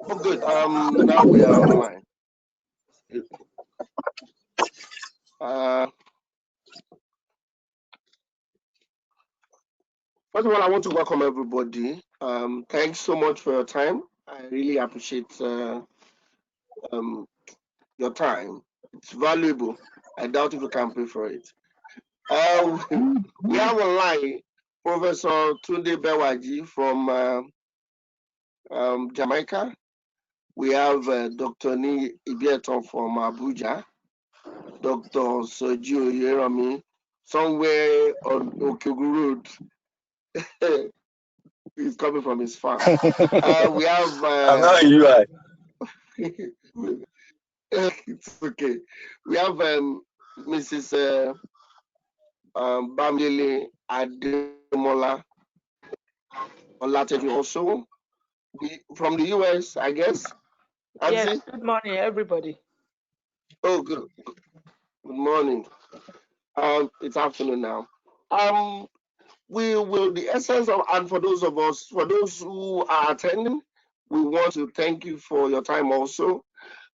Oh, good. Now we are online. First of all, I want to welcome everybody. Thanks so much for your time. I really appreciate your time. It's valuable. I doubt if you can pay for it. We have online Professor Tunde Bewaji from Jamaica. We have Dr. Ibietan from Abuja. Dr. Soji Oyeranmi, somewhere on Okyogu Road. He's coming from his farm. We have. I'm not in UI. It's okay. We have Mrs. Bamidele Ademola-Olateju also. From the US, I guess. Yes, good morning, everybody. Oh, good. Good morning. It's afternoon now. We will, the essence of, and for those who are attending, we want to thank you for your time also.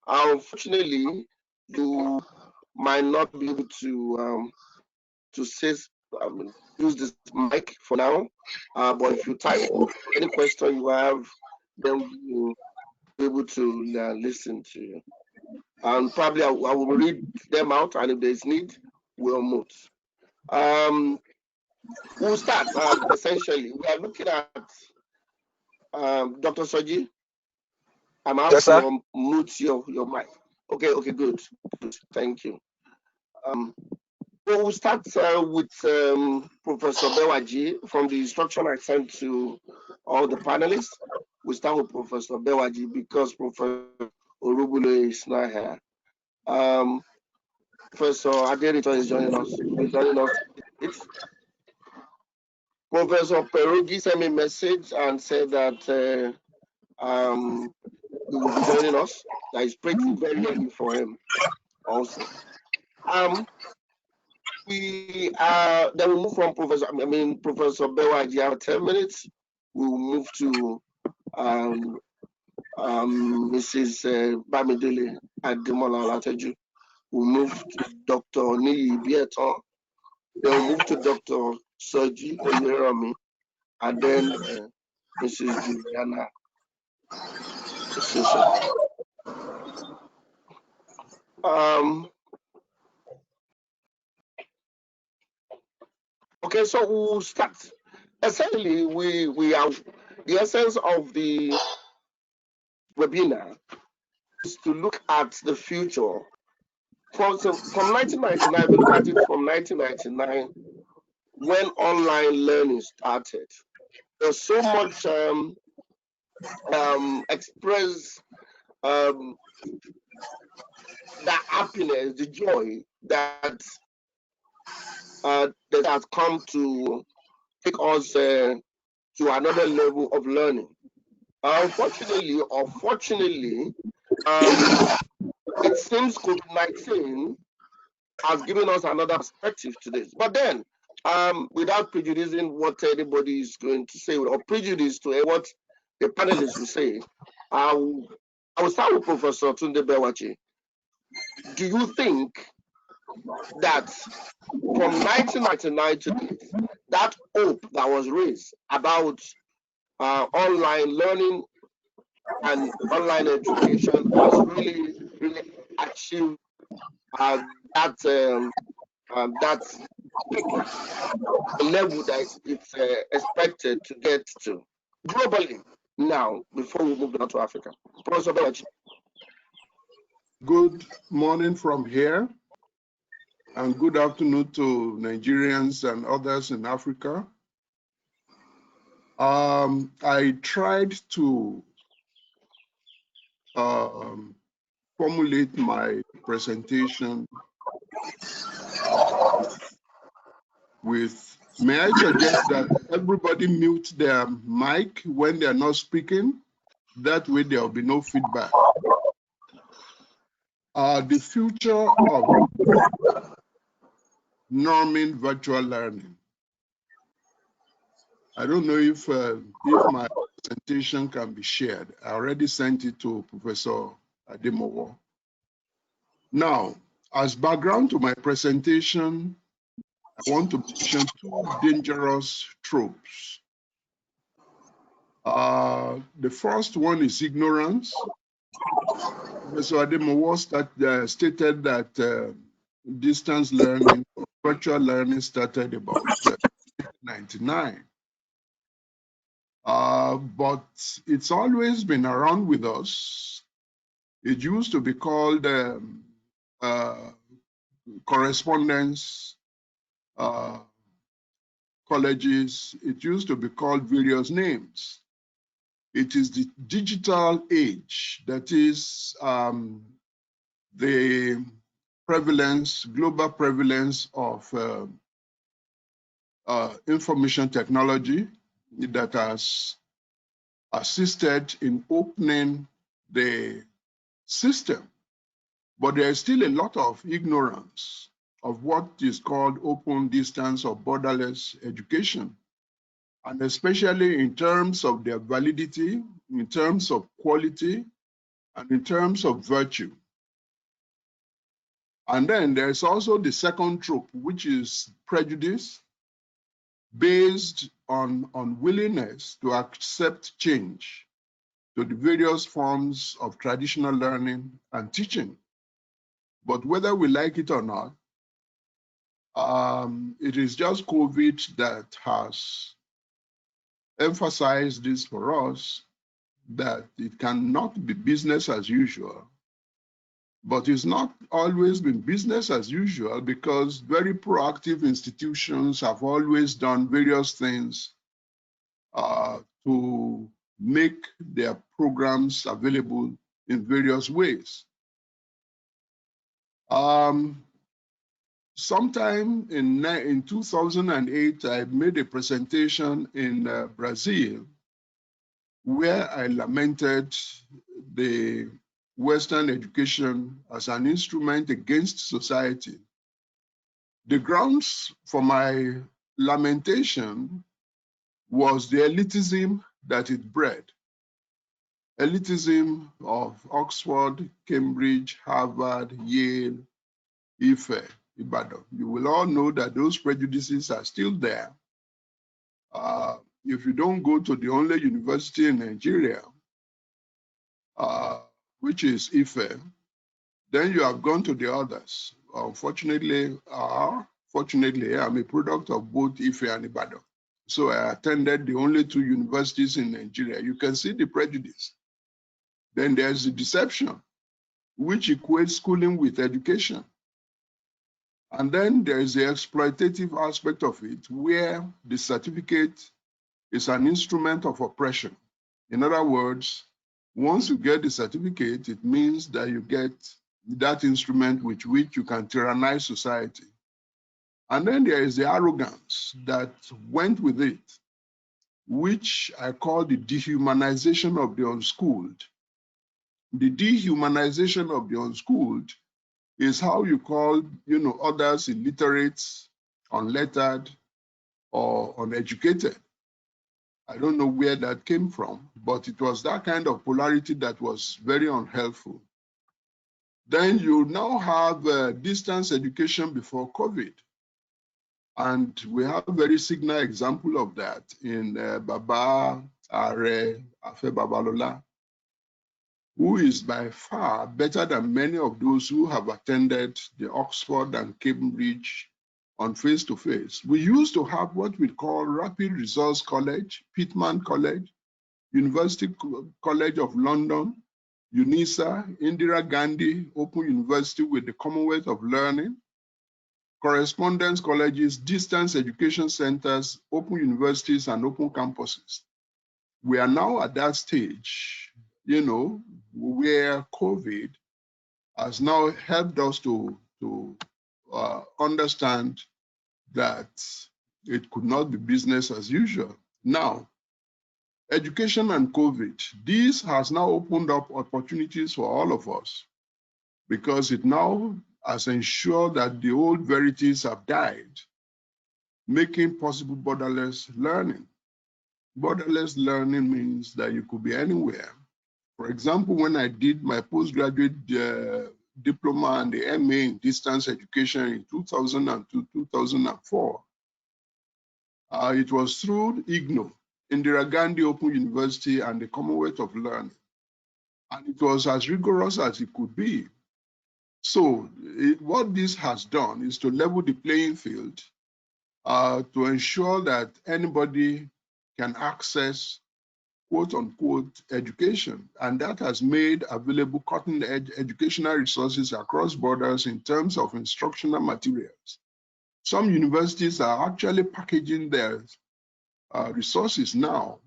Unfortunately, you might not be able to say, use this mic for now, but if you type any question you have, then we'll be able to listen to you. And probably I will read them out, and if there's need, we'll mute. We'll start. Essentially, we are looking at Dr. Soji. I'm out to mute your mic. Okay, good. Thank you. We'll start with Professor Bewaji from the instruction I sent to all the panelists. We'll start with Professor Bewaji because Professor Orubule is not here. Professor Adeyemi is joining us. Professor Perogi sent me a message and said that he will be joining us. That is pretty very early for him also. Then we move from Professor Bewaji after 10 minutes. We'll move to Mrs. Bamidele Ademola-Olateju. We'll move to Dr. Ibietan. Then we'll move to Dr. Soji Oyeranmi, and then Mrs. Juliana. Esoso. Okay, so we'll start. Essentially, we are the essence of the webinar is to look at the future. From 1999, we look at it from 1999 when online learning started. There's so much express that happiness, the joy that has come to take us to another level of learning. Unfortunately or fortunately, it seems COVID-19 has given us another perspective to this. But then, without prejudicing what anybody is going to say or prejudice to what the panelists will say, I will start with Professor Tunde Bewaji. Do you think that from 1999 to this, that hope that was raised about online learning and online education has really achieved that level that it's expected to get to globally now before we move on to Africa? Professor Bewaji. Good morning from here, and good afternoon to Nigerians and others in Africa. I tried to formulate my presentation with, may I suggest that everybody mute their mic when they are not speaking? That way there will be no feedback. The future of norming virtual learning. I don't know if my presentation can be shared. I already sent it to Professor Ademowo. Now, as background to my presentation, I want to mention two dangerous tropes. The first one is ignorance. Professor Ademowo stated that distance learning, virtual learning started about 1999. But it's always been around with us. It used to be called correspondence colleges. It used to be called various names. It is the digital age that is the prevalence, global prevalence of information technology that has assisted in opening the system. But there is still a lot of ignorance of what is called open distance or borderless education, and especially in terms of their validity, in terms of quality, and in terms of virtue. And then there's also the second trope, which is prejudice based on unwillingness to accept change to the various forms of traditional learning and teaching. But whether we like it or not, it is just COVID that has emphasized this for us, that it cannot be business as usual. But it's not always been business as usual, because very proactive institutions have always done various things to make their programs available in various ways. Sometime in 2008, I made a presentation in Brazil where I lamented the Western education as an instrument against society. The grounds for my lamentation was the elitism that it bred. Elitism of Oxford, Cambridge, Harvard, Yale, Ife, Ibadan. You will all know that those prejudices are still there. If you don't go to the only university in Nigeria, which is Ife, then you have gone to the others. Unfortunately, fortunately, I'm a product of both Ife and Ibadan. So I attended the only two universities in Nigeria. You can see the prejudice. Then there's the deception, which equates schooling with education. And then there is the exploitative aspect of it, where the certificate is an instrument of oppression. In other words, once you get the certificate, it means that you get that instrument with which you can tyrannize society. And then there is the arrogance that went with it, which I call the dehumanization of the unschooled. The dehumanization of the unschooled is how you call, others illiterate, unlettered, or uneducated. I don't know where that came from, but it was that kind of polarity that was very unhelpful. Then you now have distance education before COVID. And we have a very signal example of that in Baba Are Afe Babalola, who is by far better than many of those who have attended the Oxford and Cambridge on face-to-face. We used to have what we call Rapid Resource College, Pittman College, University College of London, UNISA, Indira Gandhi Open University with the Commonwealth of Learning, correspondence colleges, distance education centers, open universities, and open campuses. We are now at that stage, where COVID has now helped us to understand that it could not be business as usual. Now, education and COVID, this has now opened up opportunities for all of us, because it now has ensured that the old verities have died, making possible borderless learning. Borderless learning means that you could be anywhere. For example, when I did my postgraduate diploma and the MA in distance education in 2002, 2004, it was through IGNO, Indira Gandhi Open University, and the Commonwealth of Learning. And it was as rigorous as it could be. So what this has done is to level the playing field to ensure that anybody can access quote unquote education. And that has made available cutting edge educational resources across borders in terms of instructional materials. Some universities are actually packaging their resources now.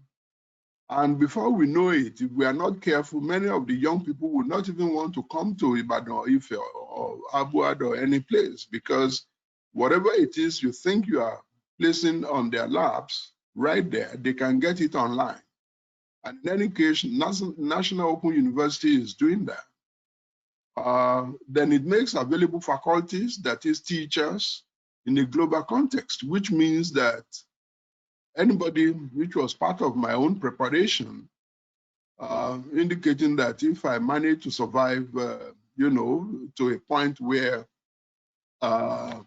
And before we know it, if we are not careful, many of the young people will not even want to come to Ibadan or Ife or Abuad or any place, because whatever it is you think you are placing on their laps, right there, they can get it online. And in any case, National Open University is doing that. Then it makes available faculties, that is teachers, in a global context, which means that anybody, which was part of my own preparation, indicating that if I manage to survive, to a point where I'm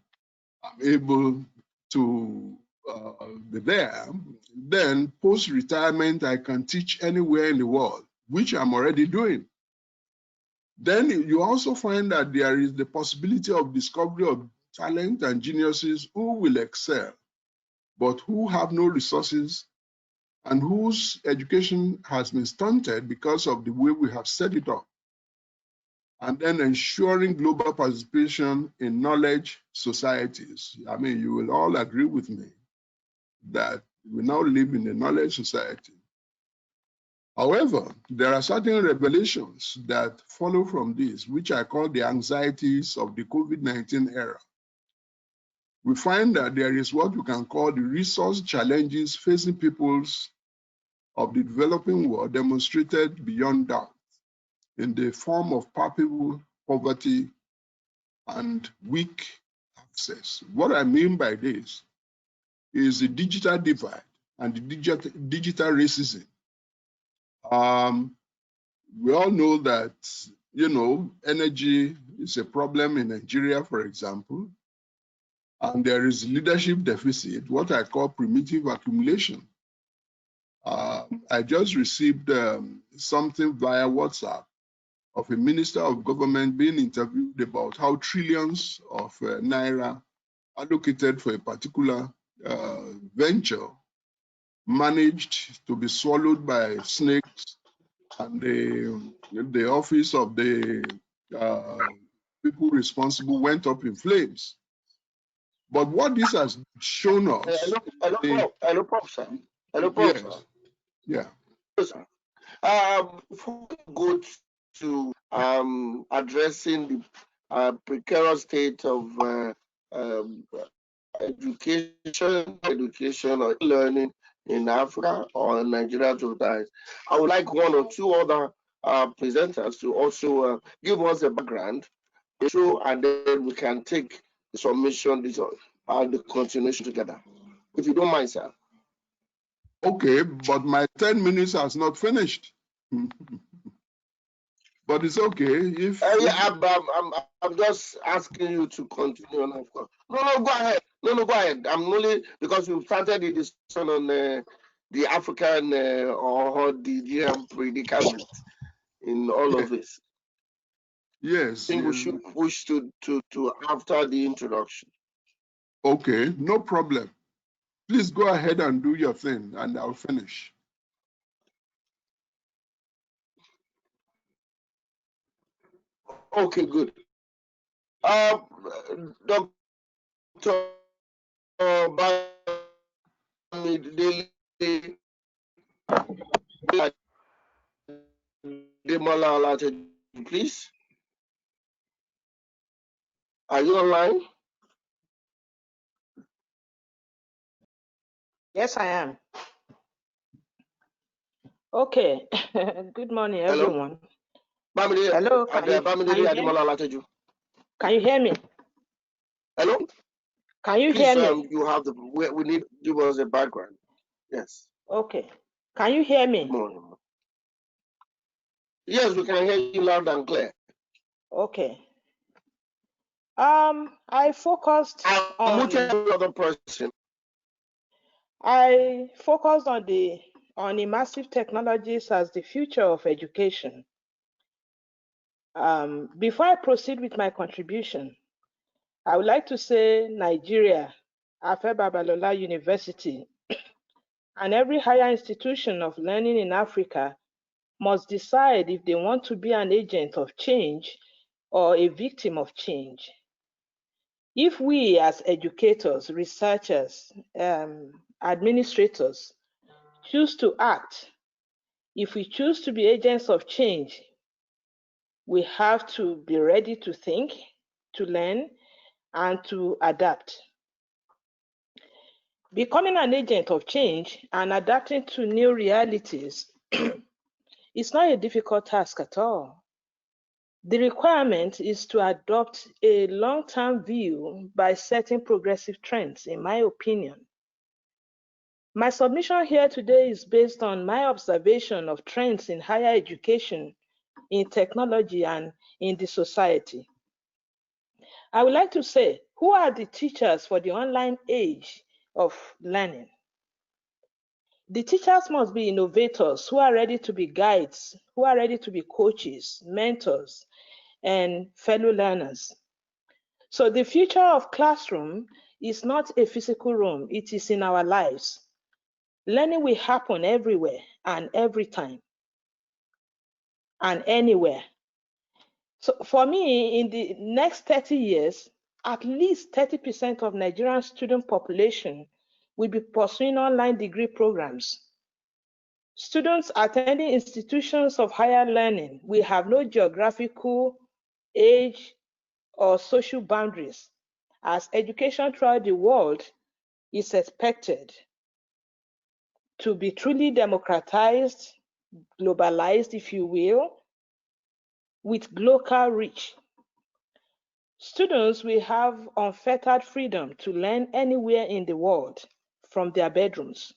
able to be there, then post-retirement, I can teach anywhere in the world, which I'm already doing. Then you also find that there is the possibility of discovery of talent and geniuses who will excel, but who have no resources and whose education has been stunted because of the way we have set it up. And then ensuring global participation in knowledge societies. I mean, you will all agree with me that we now live in a knowledge society. However, there are certain revelations that follow from this, which I call the anxieties of the COVID-19 era. We find that there is what we can call the resource challenges facing peoples of the developing world demonstrated beyond doubt in the form of palpable poverty and weak access. What I mean by this is the digital divide and the digital racism. We all know that, energy is a problem in Nigeria, for example, and there is leadership deficit, what I call primitive accumulation. I just received something via WhatsApp of a minister of government being interviewed about how trillions of naira allocated for a particular venture managed to be swallowed by snakes, and the office of the people responsible went up in flames. But what this has shown us... Hello, Prof, sir. Hello, Prof, sir. Yeah. Before we go to addressing the precarious state of education or learning in Africa or in Nigeria tonight, I would like one or two other presenters to also give us a background, and then we can take the submission, the continuation together. If you don't mind, sir. Okay, but my 10 minutes has not finished. But it's okay. I'm just asking you to continue. Of course. No, go ahead. No, go ahead. I'm only because we started the discussion on the African or the GM predicament in all of this. Yes. I think we should push to after the introduction. Okay, no problem. Please go ahead and do your thing, and I'll finish. Okay, good. Dr. Bamidele, Ademola-Olateju, please. Are you online? Yes, I am. Okay. Good morning, everyone. Hello, Bamidele Ademola-Olateju. Can you hear me? Hello. Can you hear me? You have we need to give us a background. Yes. Okay. Can you hear me? Good morning. Yes, we can hear you loud and clear. Okay. I focused I'm on another person. immersive technologies as the future of education. Before I proceed with my contribution, I would like to say Nigeria, Afe Babalola University, and every higher institution of learning in Africa must decide if they want to be an agent of change or a victim of change. If we as educators, researchers, administrators choose to act, if we choose to be agents of change, we have to be ready to think, to learn, and to adapt. Becoming an agent of change and adapting to new realities is not a difficult task at all. The requirement is to adopt a long-term view by setting progressive trends, in my opinion. My submission here today is based on my observation of trends in higher education, in technology, and in the society. I would like to say, who are the teachers for the online age of learning? The teachers must be innovators who are ready to be guides, who are ready to be coaches, mentors, and fellow learners. So the future of classroom is not a physical room, it is in our lives. Learning will happen everywhere and every time and anywhere. So for me, in the next 30 years, at least 30% of Nigerian student population will be pursuing online degree programs. Students attending institutions of higher learning will have no geographical, age, or social boundaries, as education throughout the world is expected to be truly democratized, globalized, if you will, with local reach. Students will have unfettered freedom to learn anywhere in the world from their bedrooms.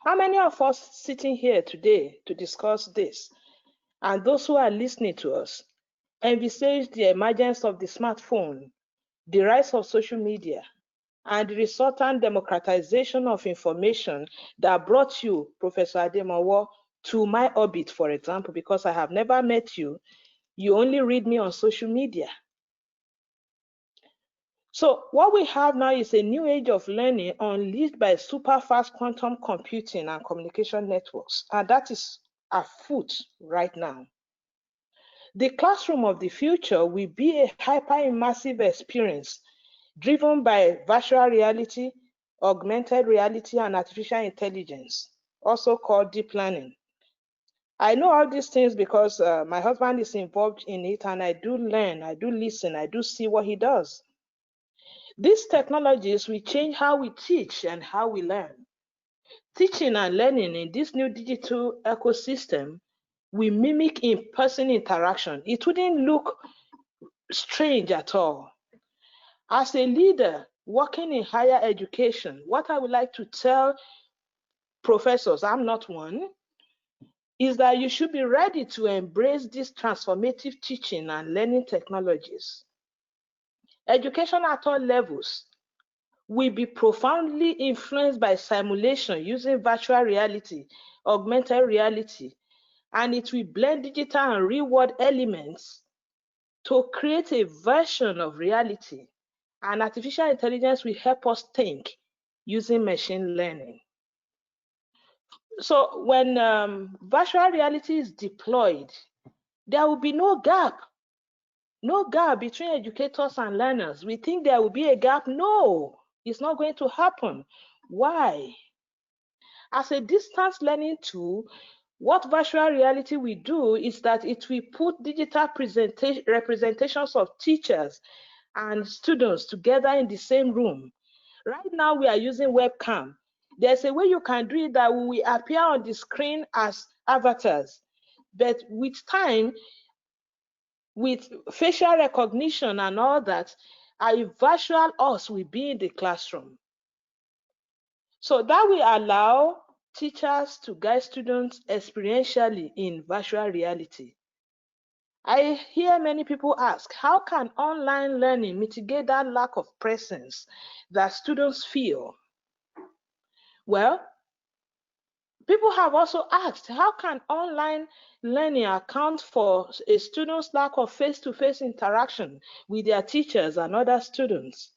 How many of us sitting here today to discuss this, and those who are listening to us, envisage the emergence of the smartphone, the rise of social media, and the resultant democratization of information that brought you, Professor Ademowo, to my orbit, for example, because I have never met you. You only read me on social media. So what we have now is a new age of learning unleashed by super fast quantum computing and communication networks, and that is afoot right now. The classroom of the future will be a hyper-immersive experience driven by virtual reality, augmented reality, and artificial intelligence, also called deep learning. I know all these things because my husband is involved in it, and I do learn, I do listen, I do see what he does. These technologies will change how we teach and how we learn. Teaching and learning in this new digital ecosystem will mimic in-person interaction. It wouldn't look strange at all. As a leader working in higher education, what I would like to tell professors, I'm not one, is that you should be ready to embrace these transformative teaching and learning technologies. Education at all levels will be profoundly influenced by simulation using virtual reality, augmented reality, and it will blend digital and real world elements to create a version of reality. And artificial intelligence will help us think using machine learning. So when virtual reality is deployed, there will be no gap between educators and learners. We think there will be a gap. No, it's not going to happen. Why? As a distance learning tool, what virtual reality will do is that it will put digital representations of teachers and students together in the same room. Right now, we are using webcam. There's a way you can do it that we appear on the screen as avatars. But with time, with facial recognition and all that, a virtual us will be in the classroom. So that will allow teachers to guide students experientially in virtual reality. I hear many people ask, how can online learning mitigate that lack of presence that students feel? Well, people have also asked, how can online learning account for a student's lack of face-to-face interaction with their teachers and other students?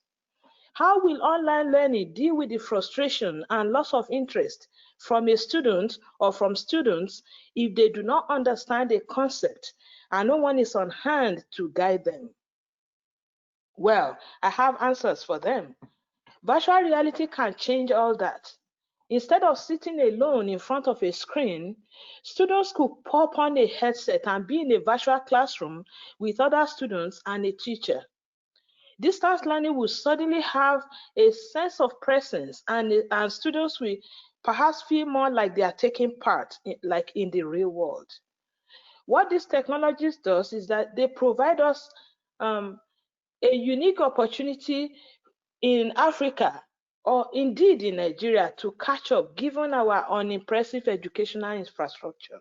How will online learning deal with the frustration and loss of interest from a student or from students if they do not understand a concept and no one is on hand to guide them? Well, I have answers for them. Virtual reality can change all that. Instead of sitting alone in front of a screen, students could pop on a headset and be in a virtual classroom with other students and a teacher. Distance learning will suddenly have a sense of presence, and students will perhaps feel more like they are taking part, like in the real world. What these technologies does is that they provide us a unique opportunity in Africa, or indeed in Nigeria, to catch up given our unimpressive educational infrastructure.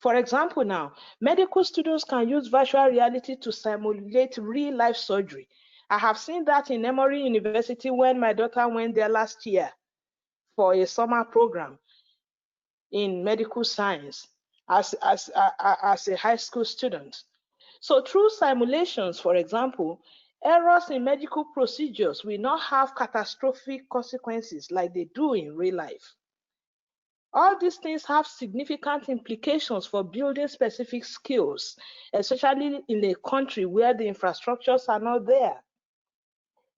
For example, now, medical students can use virtual reality to simulate real-life surgery. I have seen that in Emory University when my daughter went there last year for a summer program in medical science as a high school student. So through simulations, for example, errors in medical procedures will not have catastrophic consequences like they do in real life. All these things have significant implications for building specific skills, especially in a country where the infrastructures are not there.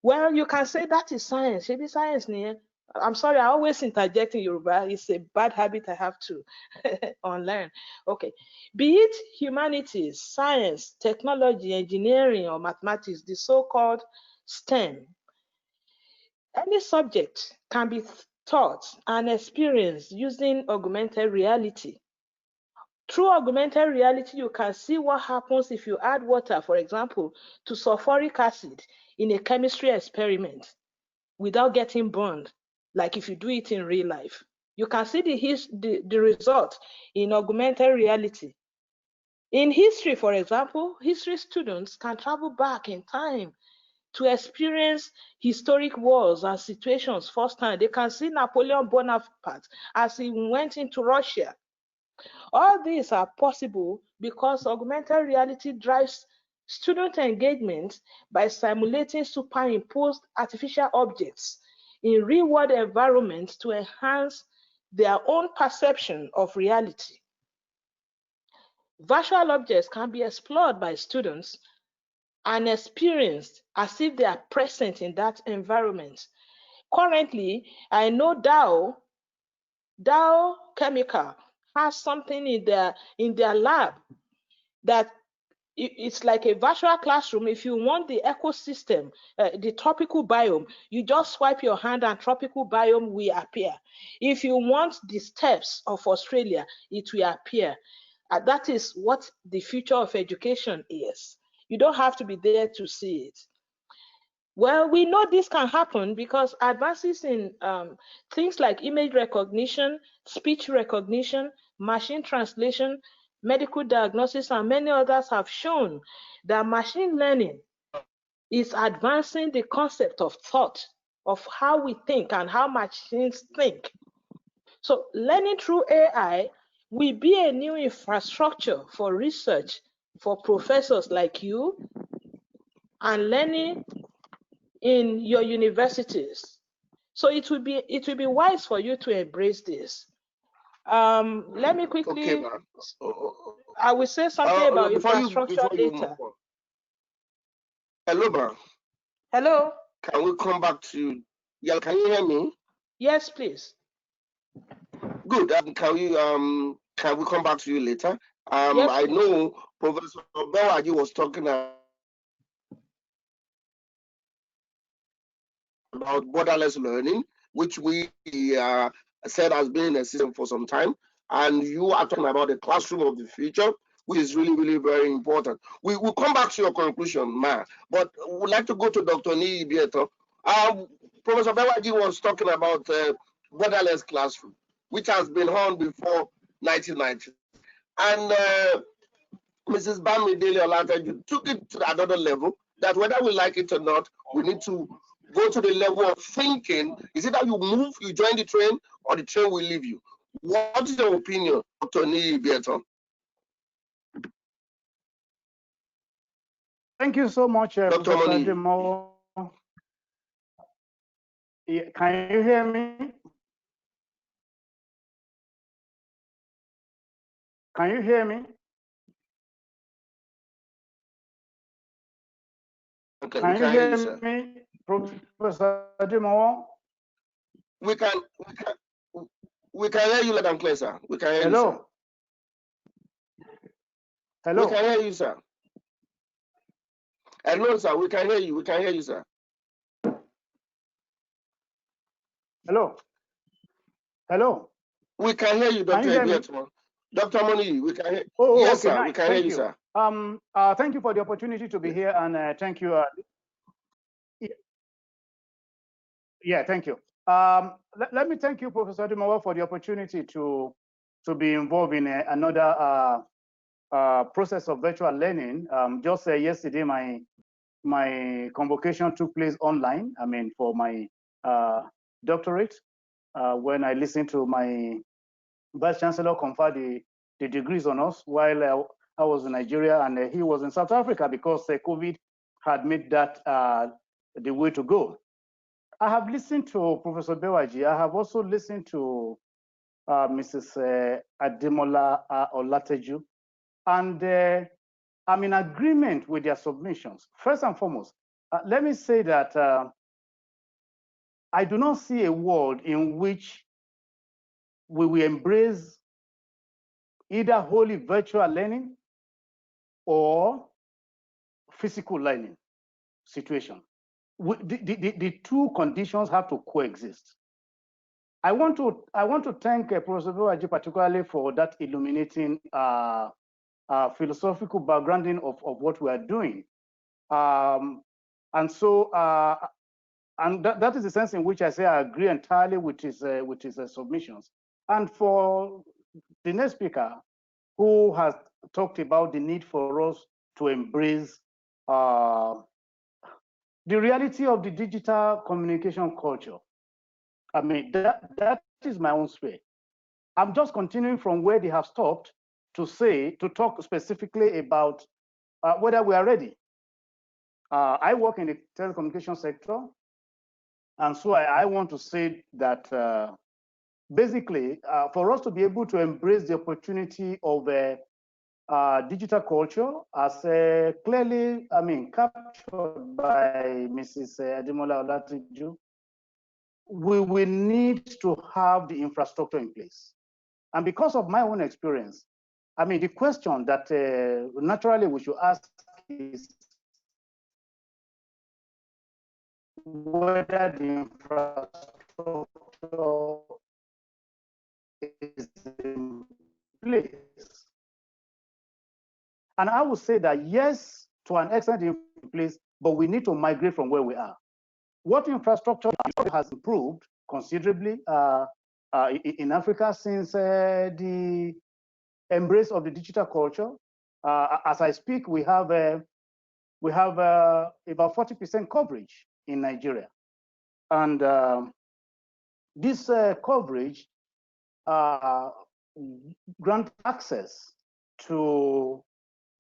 Well, you can say that is science. Maybe science. I'm sorry, I always interject in Yoruba. It's a bad habit I have to unlearn. Okay. Be it humanities, science, technology, engineering, or mathematics, the so-called STEM, any subject can be taught and experienced using augmented reality. Through augmented reality, you can see what happens if you add water, for example, to sulfuric acid in a chemistry experiment without getting burned, like if you do it in real life. You can see the result in augmented reality. In history, for example, history students can travel back in time to experience historic wars and situations firsthand. They can see Napoleon Bonaparte as he went into Russia. All these are possible because augmented reality drives student engagement by simulating superimposed artificial objects in real-world environments to enhance their own perception of reality. Virtual objects can be explored by students and experienced as if they are present in that environment. Currently, I know Dow Chemical has something in their lab that it's like a virtual classroom. If you want the ecosystem, the tropical biome, you just swipe your hand and tropical biome will appear. If you want the steppes of Australia, it will appear. That is what the future of education is. You don't have to be there to see it. Well, we know this can happen because advances in things like image recognition, speech recognition, machine translation, medical diagnosis, and many others have shown that machine learning is advancing the concept of thought, of how we think and how machines think. So learning through AI will be a new infrastructure for research for professors like you and learning in your universities. So it will be wise for you to embrace this. Let me quickly. Okay, I will say something about infrastructure before you later. move on. Hello, ma. Hello. Can we come back to? Yeah, can you hear me? Yes, please. Good. Can we come back to you later? Yes, I know Professor Bewaji was talking about borderless learning, which we said has been in a system for some time, and you are talking about the classroom of the future, which is really, really very important. We will come back to your conclusion, Ma, but we'd like to go to Dr. Ibietan. Professor Bewaji was talking about borderless classroom, which has been on before 1990. And Mrs. Bamidele-Olateju took it to another level, that whether we like it or not, we need to go to the level of thinking. Is it that you move, you join the train, or the train will leave you? What is your opinion, Dr. Ibietan? Thank you so much, Dr. Professor Omoniyi. Ademowo. Can you hear me? Can you hear me? Okay, can we you can hear you, sir. me, Professor Ademowo? We can hear you loud and clear, sir. We can hear you, sir. Hello. We can hear you, sir. Hello, sir. We can hear you. We can hear you, sir. Hello. Hello. We can hear you, Dr. Ibietan. Dr. Omoniyi, we can hear. Oh, yes, okay, sir. nice. We can hear you, sir. Thank you for the opportunity to be here, and thank you. Yeah, thank you. Let me thank you, Professor Ademowo, for the opportunity to be involved in another process of virtual learning. Just yesterday, my convocation took place online. I mean, for my doctorate, when I listened to my Vice Chancellor confer the degrees on us while I was in Nigeria and he was in South Africa, because COVID had made that the way to go. I have listened to Professor Bewaji. I have also listened to Mrs. Ademola-Olateju, and I'm in agreement with their submissions. First and foremost, let me say that I do not see a world in which we will embrace either wholly virtual learning or physical learning situation. The two conditions have to coexist. I want to thank Professor Bewaji particularly for that illuminating philosophical backgrounding of what we are doing. And so, that is the sense in which I say I agree entirely with his submissions. And for the next speaker, who has talked about the need for us to embrace the reality of the digital communication culture. I mean, that is my own sphere. I'm just continuing from where they have stopped to talk specifically about whether we are ready. I work in the telecommunication sector, and so I want to say that basically, for us to be able to embrace the opportunity of digital culture, as clearly, I mean, captured by Mrs. Ademola-Olateju, we will need to have the infrastructure in place. And because of my own experience, I mean, the question that naturally we should ask is whether the infrastructure is in place. And I would say that yes, to an extent in place, but we need to migrate from where we are. What infrastructure has improved considerably in Africa since the embrace of the digital culture. As I speak, we have about 40% coverage in Nigeria, and this coverage grants access to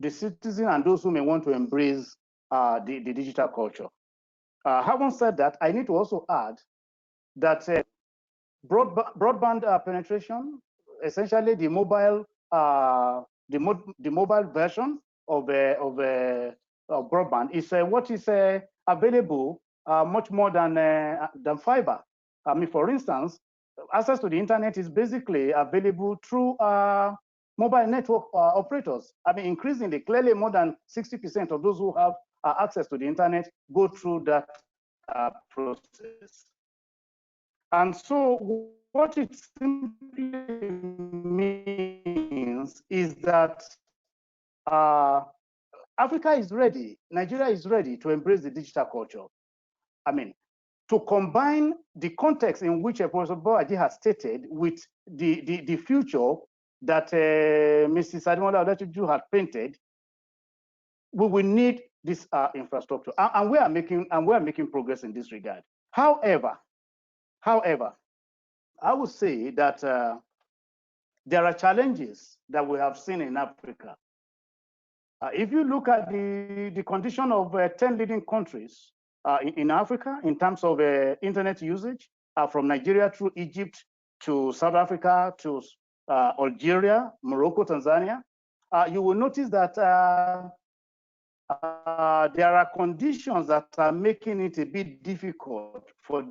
the citizen and those who may want to embrace the digital culture. Having said that, I need to also add that broadband penetration, essentially the mobile version of broadband, is what is available much more than fiber. I mean, for instance, access to the internet is basically available through mobile network operators. I mean, increasingly, clearly more than 60% of those who have access to the internet go through that process. And so what it simply means is that Africa is ready, Nigeria is ready to embrace the digital culture. I mean, to combine the context in which Professor Bewaji has stated with the future that Mrs. Ademola-Olateju had painted, we will need this infrastructure, and we are making progress in this regard. However, I would say that there are challenges that we have seen in Africa. If you look at the condition of 10 leading countries in Africa in terms of internet usage, from Nigeria through Egypt to South Africa to Algeria, Morocco, Tanzania, you will notice that there are conditions that are making it a bit difficult for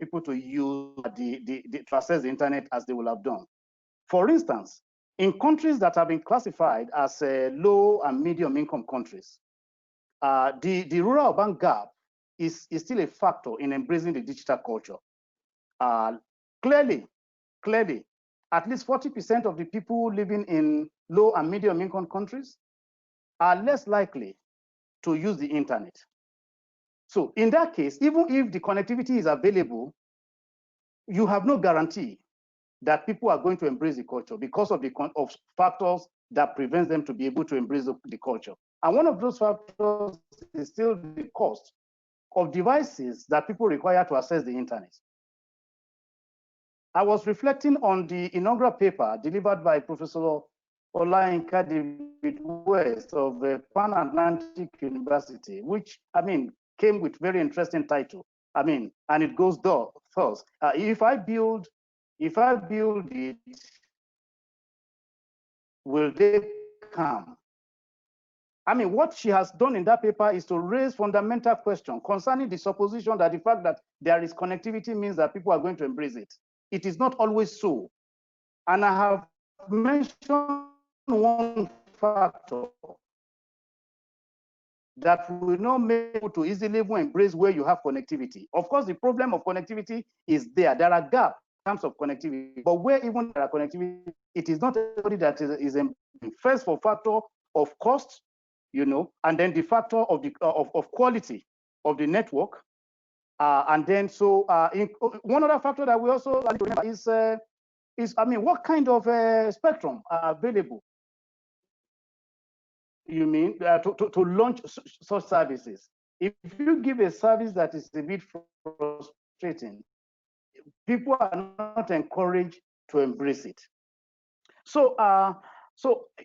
people to use to access the internet as they will have done. For instance, in countries that have been classified as low and medium income countries, the rural-urban gap is still a factor in embracing the digital culture. Clearly, at least 40% of the people living in low and medium income countries are less likely to use the internet. So in that case, even if the connectivity is available, you have no guarantee that people are going to embrace the culture because of the factors that prevents them to be able to embrace the culture. And one of those factors is still the cost of devices that people require to access the internet. I was reflecting on the inaugural paper delivered by Professor Olayinka David West of Pan-Atlantic University, which, came with very interesting title. And it goes thus, if I build it, will they come? What she has done in that paper is to raise fundamental questions concerning the supposition that the fact that there is connectivity means that people are going to embrace it. It is not always so. And I have mentioned one factor that will not make people to easily embrace where you have connectivity. Of course, the problem of connectivity is there. There are gaps in terms of connectivity, but where even there are connectivity, it is not everybody that is first for factor of cost, and then the factor of the of quality of the network, and then one other factor that we also like to remember is what kind of spectrum are available? You mean to launch such services? If you give a service that is a bit frustrating, people are not encouraged to embrace it. So,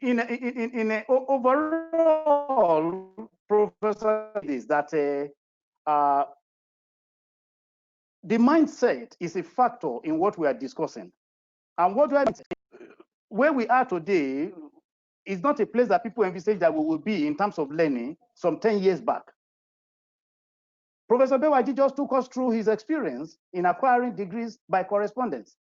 in a overall, Professor, is that the mindset is a factor in what we are discussing, and where we are today is not a place that people envisage that we will be in terms of learning some 10 years back. Professor Bewaji just took us through his experience in acquiring degrees by correspondence.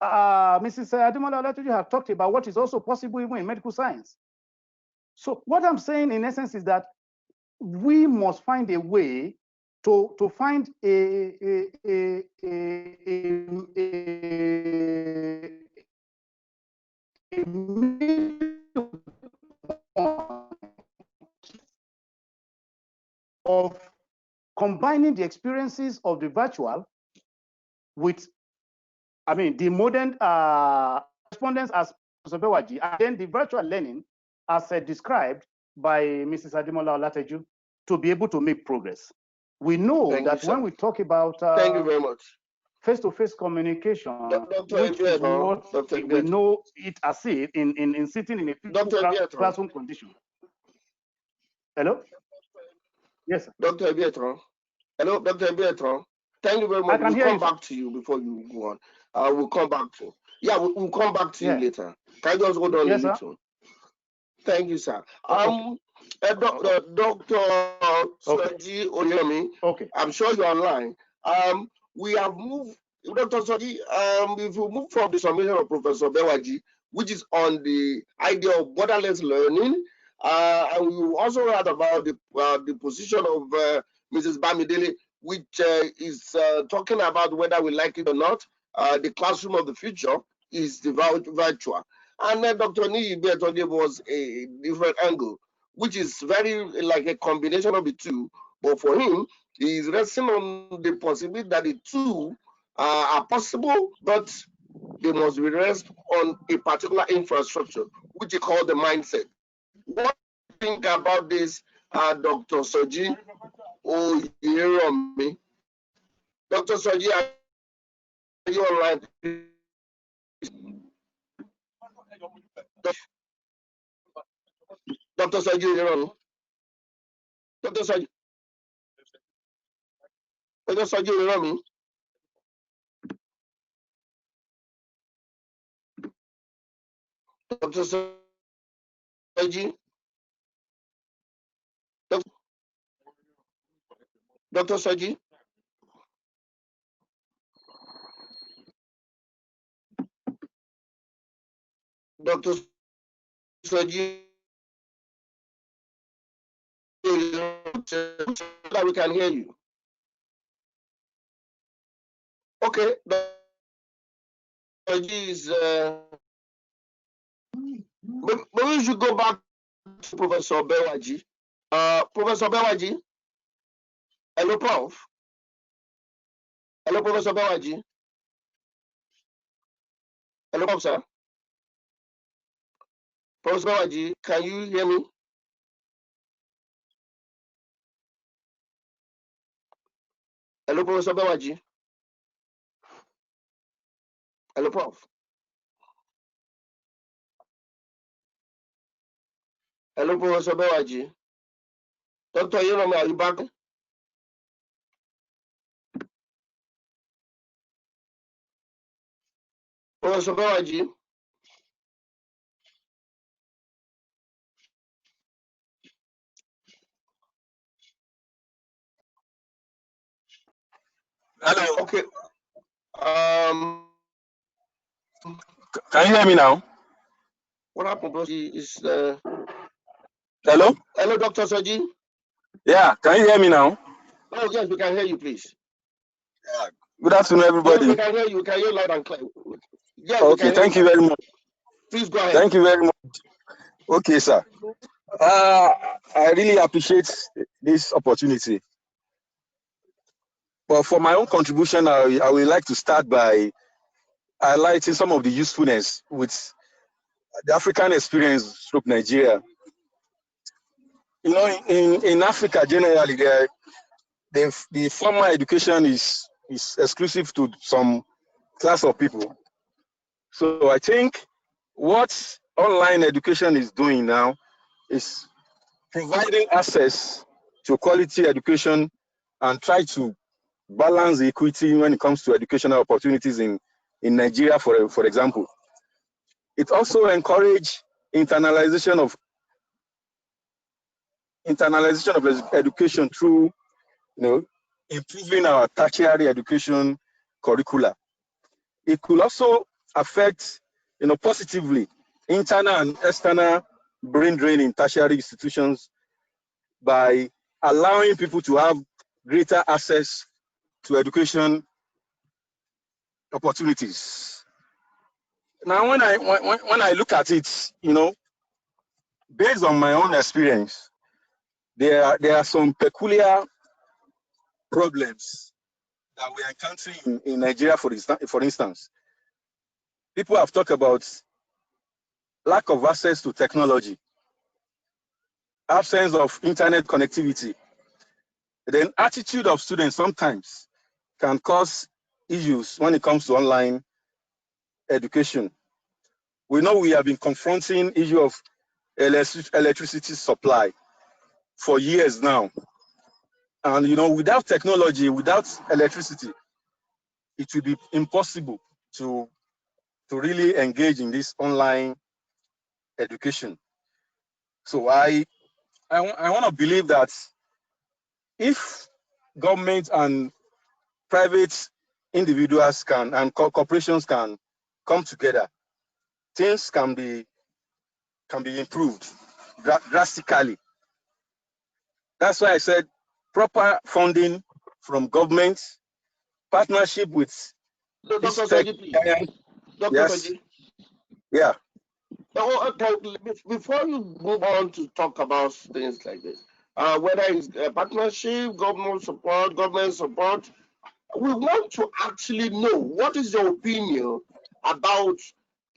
Mrs. Ademola-Olateju have talked about what is also possible even in medical science. So what I'm saying in essence is that we must find a way to find a of combining the experiences of the virtual with, the modern correspondence as Professor Bewaji, and then the virtual learning as described by Mrs. Ademola-Olateju, to be able to make progress. We know when we talk about thank you very much, face-to-face communication, which is what we know it as it in sitting in a physical classroom condition. Hello? Yes, sir. Dr. Ibietan. Hello, Dr. Ibietan. Thank you very much. We'll come back to you before you go on. We'll come back to you. Yeah, we'll come back to you later. Can you just hold on a little? Thank you, sir. Dr. Soji Oyeranmi. Okay. I'm sure you're online. We have moved, Dr. Soji, if you move from the summation of Professor Bewaji, which is on the idea of borderless learning, and we also heard about the position of Mrs. Bamidele, which is talking about whether we like it or not. The classroom of the future is the virtual. And then Dr. Omoniyi gave us a different angle, which is very like a combination of the two, But for him, he's resting on the possibility that the two are possible, but they must be rest on a particular infrastructure, which he called the mindset. What do you think about this, Dr. Soji Oyeranmi? Dr. Soji, are you online? Dr. Soji Oyeranmi? Dr. Soji Oyeranmi? Dr. Soji? Dr. Soji? Dr. Soji? That we can hear you. Okay, Dr. Soji is. But we should go back to Professor Bewaji. Professor Bewaji. Hello, Prof. Hello, Professor Bewaji. Hello, Prof, sir. Professor Bewaji, can you hear me? Hello, Professor Bewaji. Hello, Prof. Hello, Professor Bewaji. Dr. Oyeranmi, are you back? Professor Bewaji. Hello. Okay. Can you hear me now? What happened is Hello. hello, Dr. Soji. Yeah. Can you hear me now? Oh yes, we can hear you, please. Yeah. Good afternoon, everybody. Yes, we can hear you. We can hear you loud and clear. Yes, Okay. Thank you very much. Please go ahead. Thank you very much. Okay, sir. I really appreciate this opportunity. But for my own contribution, I would like to start by highlighting some of the usefulness with the African experience stroke Nigeria. You know, in Africa generally, the formal education is exclusive to some class of people. So I think what online education is doing now is providing access to quality education and try to balance the equity when it comes to educational opportunities in Nigeria, for example. It also encourages internalization of education through, improving our tertiary education curricula. It could also affect, positively internal and external brain drain in tertiary institutions by allowing people to have greater access to education opportunities. Now, when I look at it, based on my own experience, there are some peculiar problems that we are encountering in Nigeria, for instance. People have talked about lack of access to technology, absence of internet connectivity. Then attitude of students sometimes can cause issues when it comes to online education. We know we have been confronting issue of electricity supply for years now. And without technology, without electricity, it will be impossible to really engage in this online education. So I want to believe that if government and private individuals and corporations can come together, things can be improved drastically. That's why I said proper funding from government, partnership with Dr. Soji, please. Dr. Yes. Soji. Yeah. Before you move on to talk about things like this, whether it's a partnership, government support. We want to actually know what is your opinion about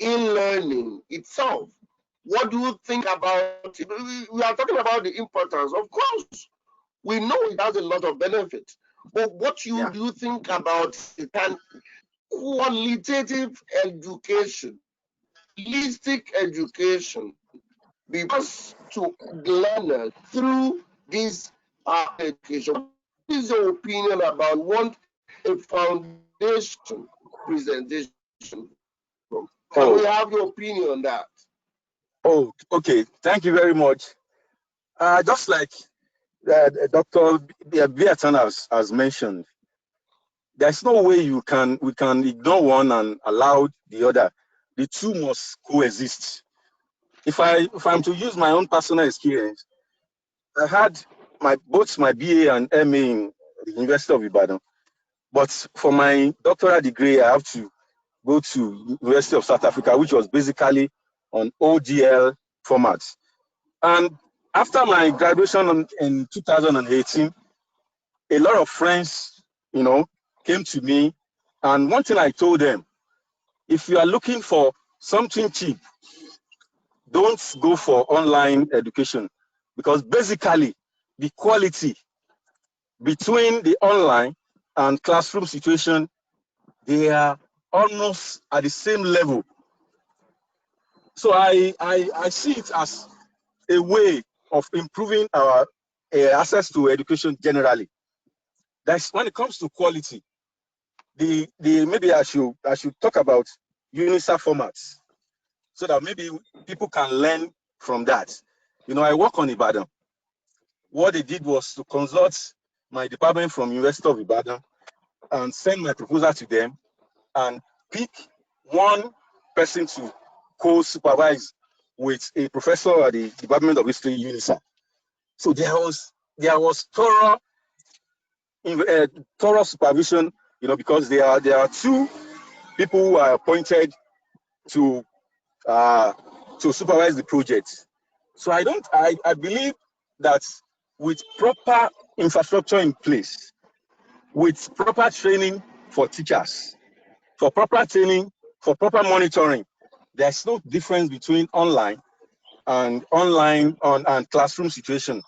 e-learning itself. What do you think about it? We are talking about the importance. Of course, we know it has a lot of benefits, but what do you think about it? And qualitative education, holistic education, because to learners through this education. What is your opinion about what a foundation presentation? Can we have your opinion on that? Oh, okay. Thank you very much. Just like Dr. Ibietan has mentioned, there's no way we can ignore one and allow the other. The two must coexist. If I'm to use my own personal experience, I had both my BA and MA in the University of Ibadan, but for my doctoral degree, I have to go to University of South Africa, which was basically on OGL formats. And after my graduation in 2018, a lot of friends, came to me. And one thing I told them, if you are looking for something cheap, don't go for online education, because basically the quality between the online and classroom situation, they are almost at the same level. So I see it as a way of improving our access to education generally. That's when it comes to quality. Maybe I should talk about UNISA formats, so that maybe people can learn from that. I work on Ibadan. What they did was to consult my department from University of Ibadan and send my proposal to them and pick one person to co-supervise with a professor at the Department of History, UNISA. So there was thorough supervision, because there are two people who are appointed to supervise the project. So I believe that with proper infrastructure in place, with proper training for teachers, for proper training, for proper monitoring, there's no difference between online and classroom situation.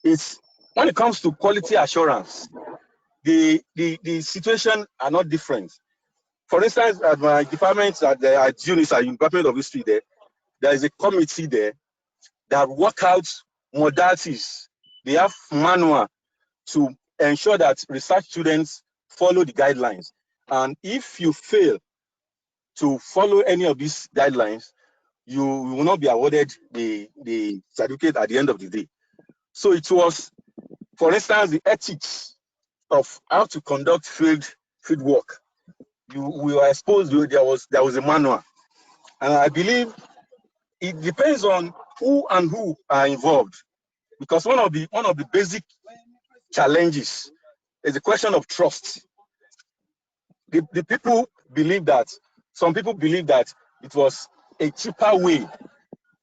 It's when it comes to quality assurance, the situation are not different. For instance, at my department at UNISA, Department of History, there is a committee there that work out modalities. They have manual to ensure that research students follow the guidelines. And if you fail to follow any of these guidelines, you will not be awarded the certificate at the end of the day. So it was, for instance, the ethics of how to conduct field work. We were exposed to, there was a manual. And I believe it depends on who are involved, because one of the basic challenges is the question of trust. The people believe that, some people believe that it was a cheaper way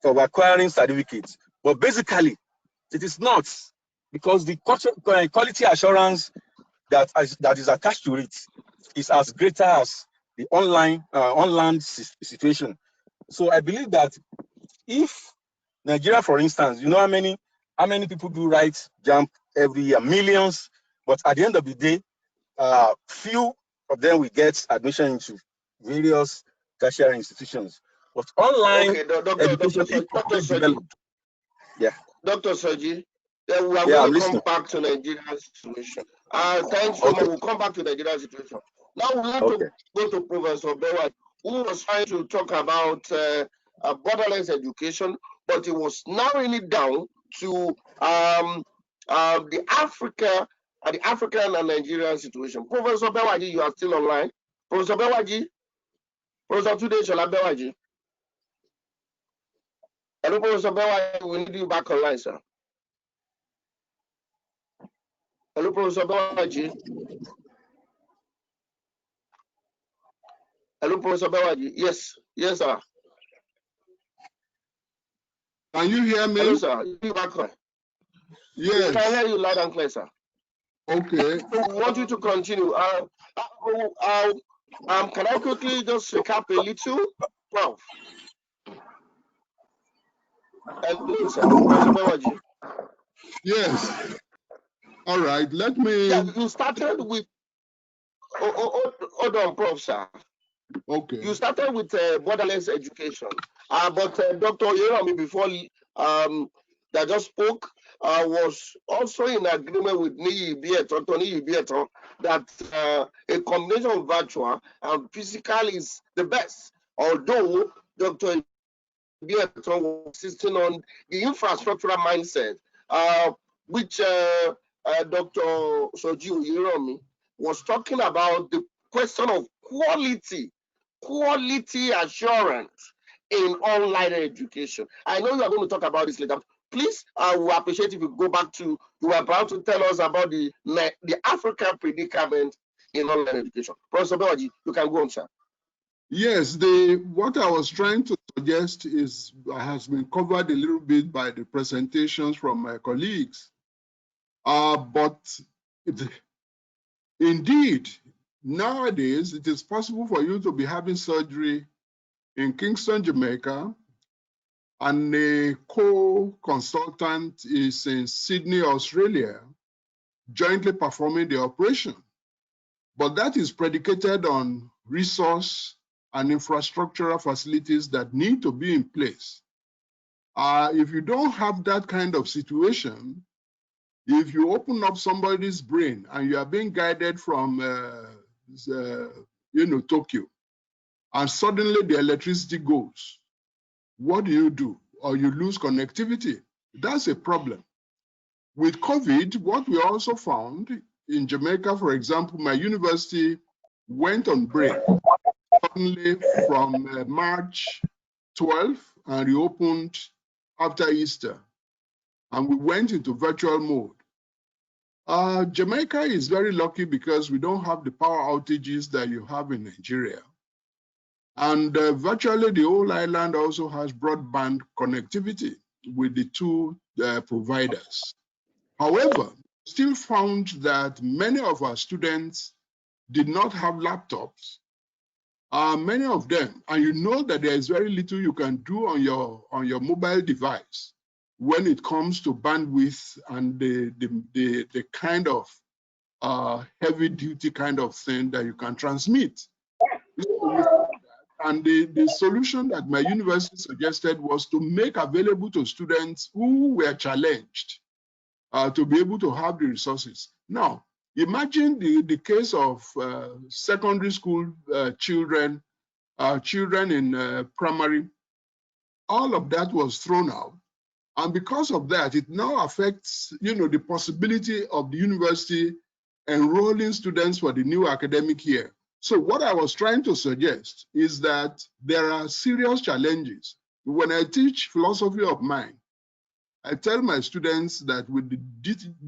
of acquiring certificates, but basically it is not, because the quality assurance that is attached to it is as greater as the online situation. So I believe that if Nigeria, for instance, how many people do write JAMB every year? Millions. But at the end of the day, few of them will get admission into various tertiary institutions. But online education is developed. Yeah. Dr. Soji, we are going to come back to Nigeria's situation. Thanks so much. We'll come back to Nigeria's situation. Now we have to go to Professor Bewaji, who was trying to talk about borderless education, but he was narrowing it down to the African and Nigerian situation. Professor Bewaji, you are still online. Professor Bewaji, Professor Tunde Bewaji. Hello, Professor Bewaji, we need you back online, sir. Hello, Professor Bewaji. Hello, Professor Bewaji. Yes, sir. Can you hear me? Hello, sir. You back on. We can Yes. hear you loud and clear, sir. Okay. So we want you to continue. Can I quickly just recap a little? Well, hello, sir. Professor Bewaji. Yes. All right. Let me. Yeah, you started with. Hold on, Prof, sir. Okay. You started with borderless education, but Dr. Oyeranmi before that just spoke was also in agreement with Ibietan, that a combination of virtual and physical is the best. Although Dr. Ibietan was insisting on the infrastructural mindset, which Dr. Soji Oyeranmi was talking about the question of quality assurance in online education. I know you are going to talk about this later. Please, I will appreciate if you go back to, you are about to tell us about the African predicament in online education. Professor Bewaji, you can go on, sir. Yes, what I was trying to suggest has been covered a little bit by the presentations from my colleagues. But indeed, nowadays, it is possible for you to be having surgery in Kingston, Jamaica, and a co-consultant is in Sydney, Australia, jointly performing the operation. But that is predicated on resource and infrastructural facilities that need to be in place. If you don't have that kind of situation, if you open up somebody's brain and you are being guided from Tokyo, and suddenly the electricity goes, what do? Or you lose connectivity. That's a problem. With COVID, what we also found in Jamaica, for example, my university went on break suddenly from March 12th and reopened after Easter. And we went into virtual mode. Jamaica is very lucky because we don't have the power outages that you have in Nigeria. And virtually the whole island also has broadband connectivity with the two providers. However, still found that many of our students did not have laptops. Many of them, and you know that there is very little you can do on your mobile device when it comes to bandwidth and the kind of heavy duty kind of thing that you can transmit. And the solution that my university suggested was to make available to students who were challenged to be able to have the resources. Now, imagine the case of secondary school children in primary. All of that was thrown out. And because of that, it now affects, the possibility of the university enrolling students for the new academic year. So what I was trying to suggest is that there are serious challenges. When I teach philosophy of mind, I tell my students that with the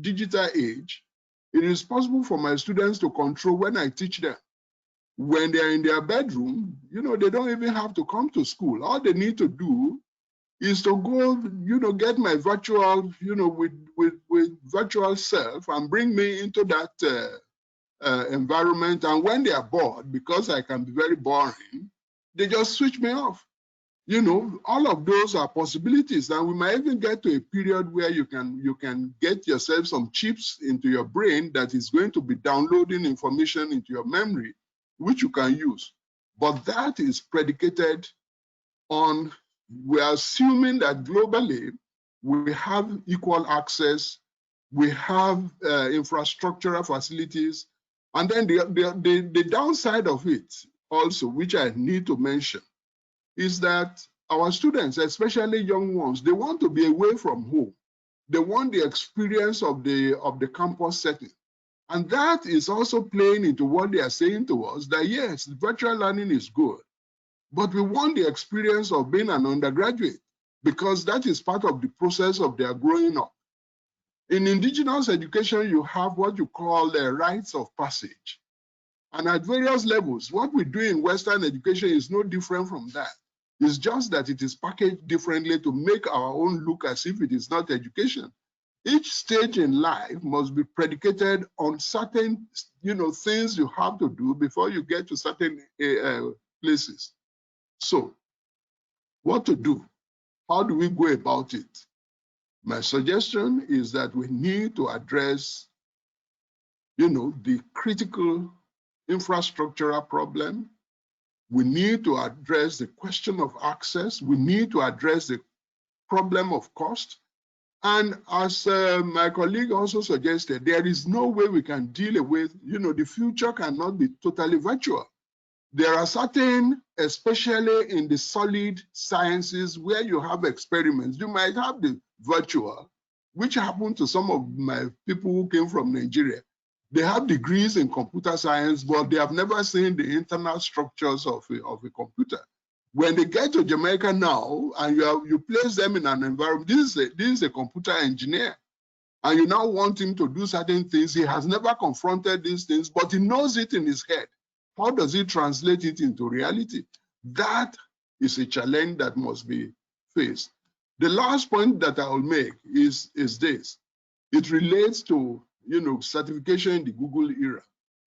digital age, it is possible for my students to control when I teach them. When they're in their bedroom, they don't even have to come to school. All they need to do is to go, get my virtual, with virtual self and bring me into that environment. And when they are bored, because I can be very boring, they just switch me off. All of those are possibilities, and we might even get to a period where you can get yourself some chips into your brain that is going to be downloading information into your memory, which you can use. But that is predicated on, we're assuming that globally we have equal access, we have infrastructural facilities, and then the downside of it also, which I need to mention, is that our students, especially young ones, they want to be away from home. They want the experience of the campus setting. And that is also playing into what they are saying to us, that yes, virtual learning is good, but we want the experience of being an undergraduate, because that is part of the process of their growing up. In indigenous education, you have what you call the rites of passage. And at various levels, what we do in Western education is no different from that. It's just that it is packaged differently to make our own look as if it is not education. each stage in life must be predicated on certain, things you have to do before you get to certain places. So, what to do? How do we go about it? My suggestion is that we need to address, the critical infrastructural problem. We need to address the question of access. We need to address the problem of cost. And as my colleague also suggested, there is no way we can deal with, the future cannot be totally virtual. There are certain, especially in the solid sciences where you have experiments, you might have the virtual, which happened to some of my people who came from Nigeria. They have degrees in computer science, but they have never seen the internal structures of a computer. When they get to Jamaica now, and you place them in an environment, this is a computer engineer, and you now want him to do certain things. He has never confronted these things, but he knows it in his head. How does he translate it into reality? That is a challenge that must be faced. The last point that I will make is this. It relates to, certification in the Google era,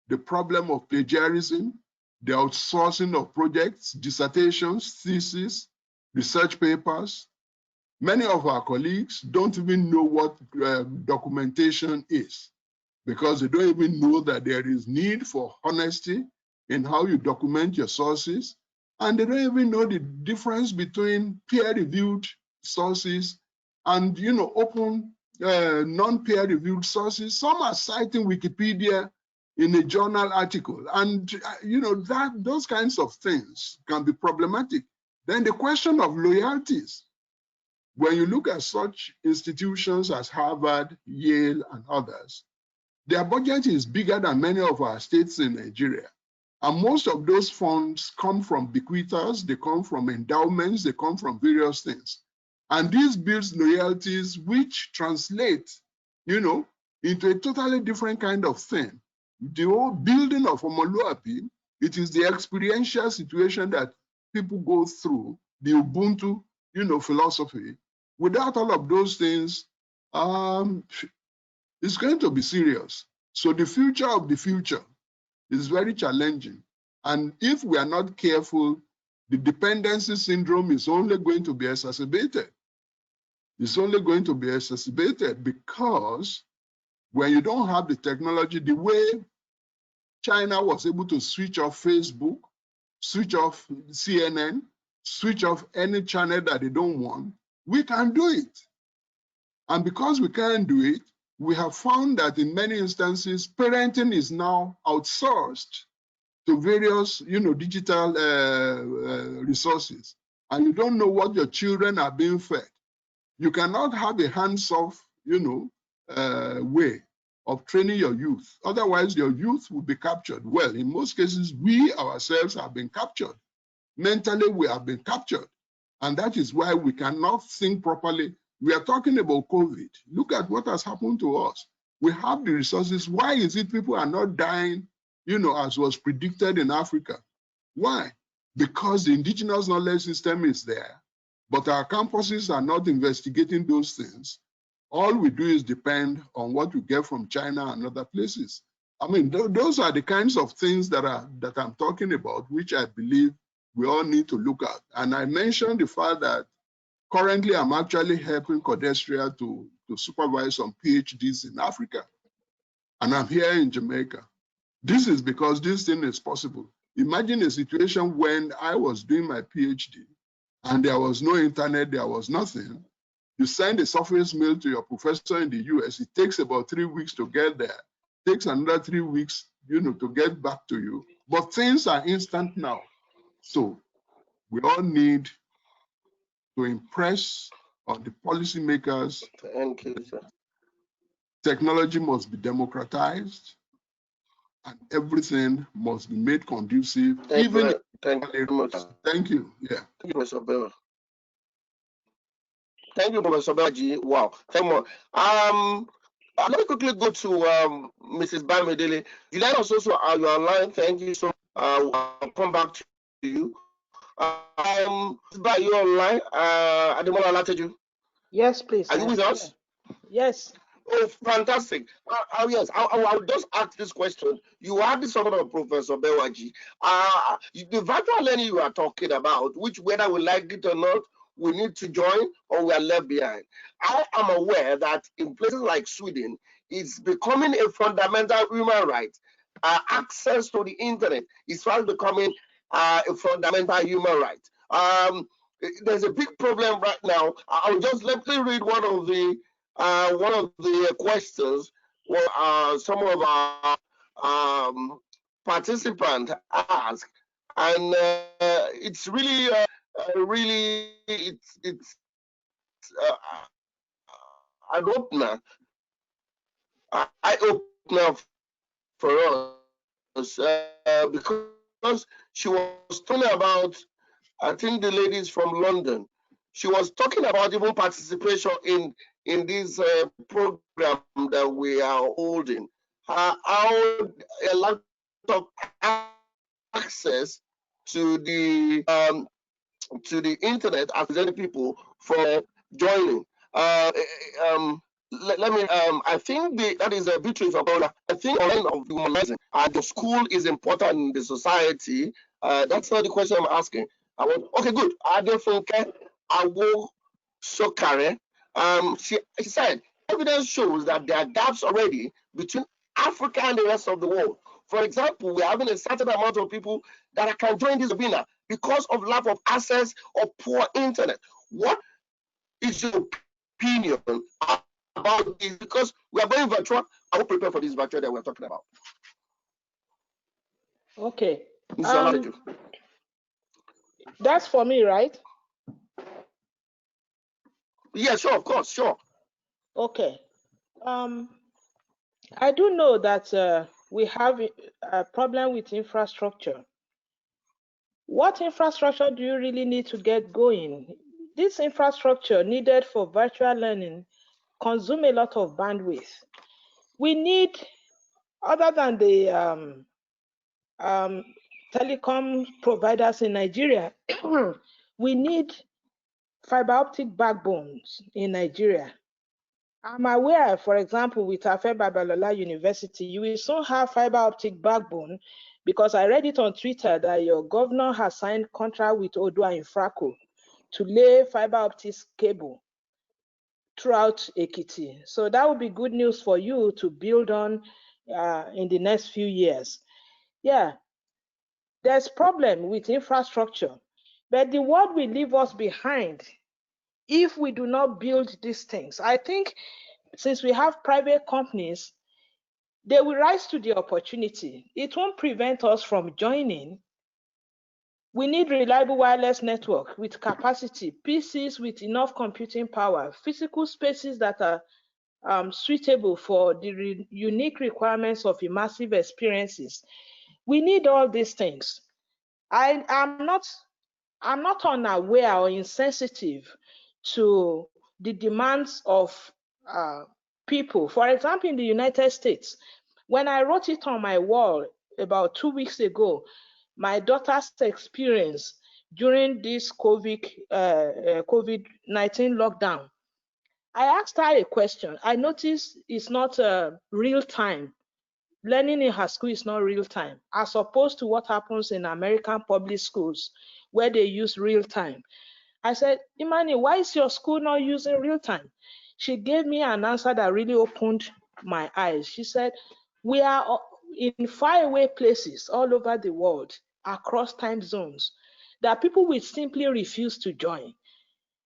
the problem of plagiarism, the outsourcing of projects, dissertations, theses, research papers. Many of our colleagues don't even know what documentation is, because they don't even know that there is need for honesty in how you document your sources, and they don't even know the difference between peer-reviewed sources and open non-peer-reviewed sources. Some are citing Wikipedia in a journal article, and those kinds of things can be problematic. Then the question of loyalties. When you look at such institutions as Harvard, Yale, and others, their budget is bigger than many of our states in Nigeria. And most of those funds come from bequeathers, they come from endowments, they come from various things. And this builds loyalties which translate, into a totally different kind of thing. The whole building of Omoniyi, it is the experiential situation that people go through, the Ubuntu, philosophy. Without all of those things, it's going to be serious. So the future of the future is very challenging. And if we are not careful, the dependency syndrome is only going to be exacerbated. It's only going to be exacerbated because when you don't have the technology, the way China was able to switch off Facebook, switch off CNN, switch off any channel that they don't want, we can do it. And because we can't do it, we have found that in many instances, parenting is now outsourced to various, digital resources. And you don't know what your children are being fed. You cannot have a hands-off, way of training your youth. Otherwise, your youth will be captured. Well, in most cases, we ourselves have been captured. Mentally, we have been captured. And that is why we cannot think properly. We are talking about COVID. Look at what has happened to us. We have the resources. Why is it people are not dying, as was predicted in Africa? Why? Because the indigenous knowledge system is there, but our campuses are not investigating those things. All we do is depend on what we get from China and other places. I mean, those are the kinds of things that I'm talking about, which I believe we all need to look at. And I mentioned the fact that currently I'm actually helping Codestria to supervise some PhDs in Africa. And I'm here in Jamaica. This is because this thing is possible. Imagine a situation when I was doing my PhD and there was no internet, there was nothing. You send a surface mail to your professor in the US, it takes about 3 weeks to get there. It takes another 3 weeks, to get back to you. But things are instant now. So we all need to impress on the policymakers. Thank you, sir. Technology must be democratized and everything must be made conducive. Thank you very much. Thank you. Yeah. Thank you, Professor Bell. Thank you, Professor Bewaji. Wow. Thank you. Let me quickly go to Mrs. Bamidele. Juliana also are you online? Thank you so much. I'll come back to you. Are you online? Ademola-Olateju? Yes, please. Are you with us? Yes. Oh, fantastic. Yes, I'll just ask this question. You had this sort of Professor Bewaji. The virtual learning you are talking about, which whether we like it or not, we need to join or we are left behind. I am aware that in places like Sweden, it's becoming a fundamental human right. Access to the internet is fast becoming a fundamental human right. There's a big problem right now. I'll just let me read one of the questions what some of our participants ask, and it's really it's an opener, eye opener for us because she was talking about, I think the ladies from London. She was talking about even participation in this program that we are holding. How a lot of access to the internet as many people for joining. Let me. I think that is a victory for Paula. I think of humanizing. The school is important in the society. That's not the question I'm asking. Okay, good. Adefunke Awo Sokare. She said evidence shows that there are gaps already between Africa and the rest of the world. For example, we're having a certain amount of people that can join this webinar because of lack of access or poor internet. What is your opinion about this? Because we are going virtual. I will prepare for this virtual that we're talking about. Okay. That's for me, right? Yeah, sure, of course, sure. Okay. I do know that we have a problem with infrastructure. What infrastructure do you really need to get going? This infrastructure needed for virtual learning consume a lot of bandwidth. We need, other than the telecom providers in Nigeria, we need fiber optic backbones in Nigeria. I'm aware, for example, with Afe Babalola University, you will soon have fiber optic backbone because I read it on Twitter that your governor has signed contract with Odua Infraco to lay fiber optic cable throughout Ekiti. So that would be good news for you to build on in the next few years. Yeah, there's problem with infrastructure, but the world will leave us behind if we do not build these things. I think since we have private companies, they will rise to the opportunity. It won't prevent us from joining. We need reliable wireless network with capacity, PCs with enough computing power, physical spaces that are suitable for the unique requirements of immersive experiences. We need all these things. I'm not unaware or insensitive to the demands of people. For example, in the United States, when I wrote it on my wall about 2 weeks ago, my daughter's experience during this COVID-19 lockdown, I asked her a question. I noticed it's not real time. Learning in her school is not real time, as opposed to what happens in American public schools where they use real time. I said, Imani, why is your school not using real time? She gave me an answer that really opened my eyes. She said, we are in faraway places all over the world, across time zones, that people will simply refuse to join.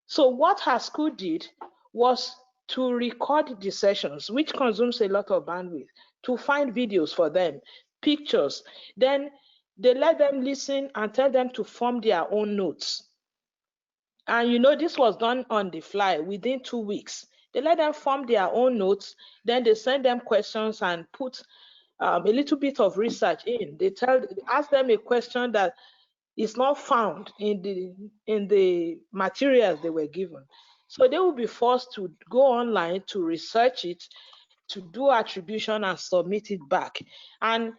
So what her school did was to record the sessions, which consumes a lot of bandwidth, to find videos for them, pictures. Then they let them listen and tell them to form their own notes. And you know, this was done on the fly within 2 weeks. They let them form their own notes. Then they send them questions and put a little bit of research in. They ask them a question that is not found in the materials they were given. So they will be forced to go online to research it, to do attribution and submit it back. And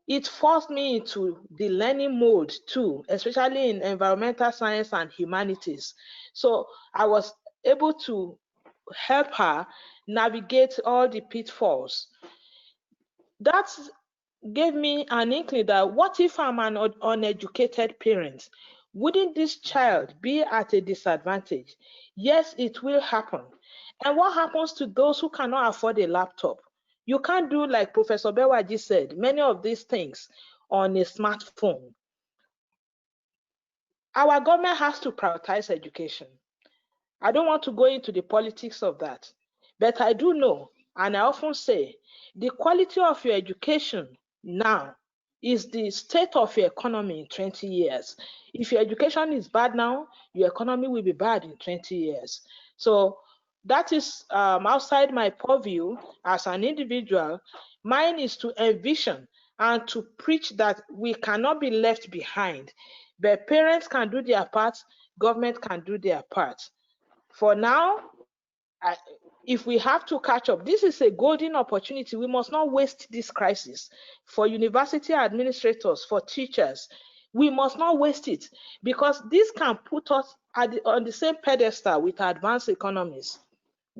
it forced me into the learning mode too, especially in environmental science and humanities. So I was able to help her navigate all the pitfalls. That gave me an inkling that what if I'm an uneducated parent? Wouldn't this child be at a disadvantage? Yes, it will happen. And what happens to those who cannot afford a laptop? You can't do, like Professor Bewaji said, many of these things on a smartphone. Our government has to prioritize education. I don't want to go into the politics of that, but I do know, and I often say, the quality of your education now is the state of your economy in 20 years. If your education is bad now, your economy will be bad in 20 years. So that is outside my purview as an individual. Mine is to envision and to preach that we cannot be left behind, but parents can do their part, government can do their part. For now, if we have to catch up, this is a golden opportunity. We must not waste this crisis. For university administrators, for teachers, we must not waste it, because this can put us on the same pedestal with advanced economies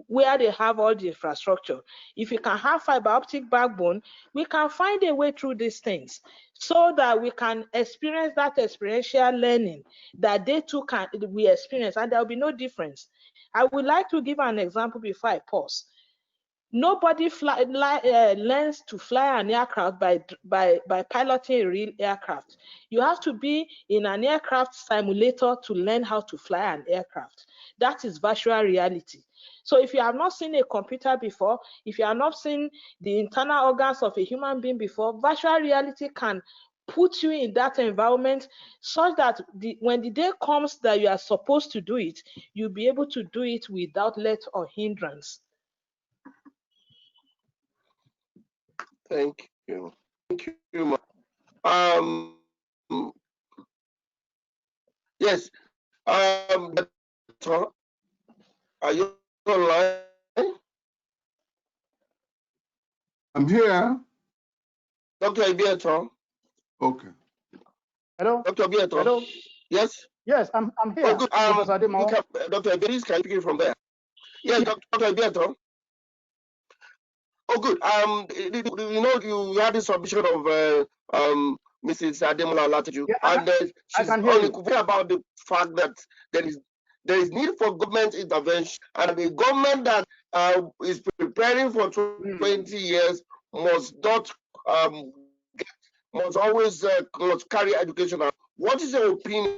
where they have all the infrastructure. If you can have fiber optic backbone, we can find a way through these things so that we can experience that experiential learning that they too we experience, and there will be no difference. I would like to give an example before I pause. Nobody learns to fly an aircraft by piloting a real aircraft. You have to be in an aircraft simulator to learn how to fly an aircraft. That is virtual reality. So if you have not seen a computer before, if you have not seen the internal organs of a human being before, virtual reality can put you in that environment such that when the day comes that you are supposed to do it, you'll be able to do it without let or hindrance. Thank you. Thank you. Yes. Are you online? I'm here. Dr. Ibietan. Okay. Hello? Dr. Ibietan. Hello? Yes? Yes, I'm here. Oh, good. Professor Ademowo. Dr. Ibietan, can you speak from there? Yes, Dr. Ibietan. Oh, good. You had the submission of Mrs. Ademola-Olateju, Yeah, and she's unequivocal about the fact that there is need for government intervention, and the government that is preparing for 20 years must not must always must carry education. What is your opinion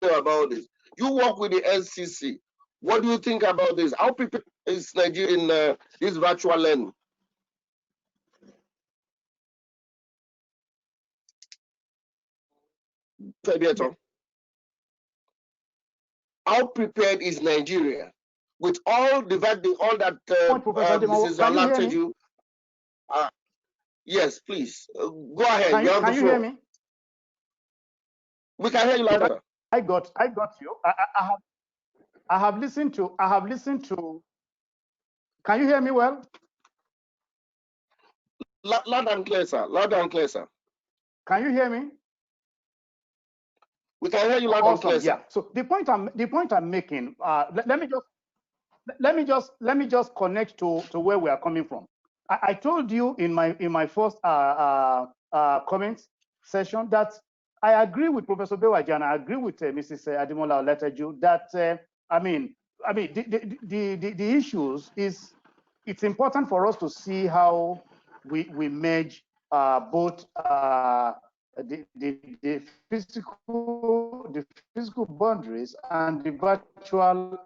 about this? You work with the NCC. What do you think about this? How prepared is Nigeria in this virtual learning? How prepared is Nigeria with all that Mrs. Olateju? Yes, please go ahead. Can you hear me? We can hear you louder. I got you. I have listened to. Can you hear me well? Loud and clear, sir. Loud and clear, sir. Can you hear me? We can hear you loud and clear, sir. Yeah. So the point I'm making. Let me just connect to where we are coming from. I told you in my first comments session that I agree with Professor Bewaji and I agree with Mrs. Ademola-Olateju that the issues is it's important for us to see how we merge both the physical boundaries and the virtual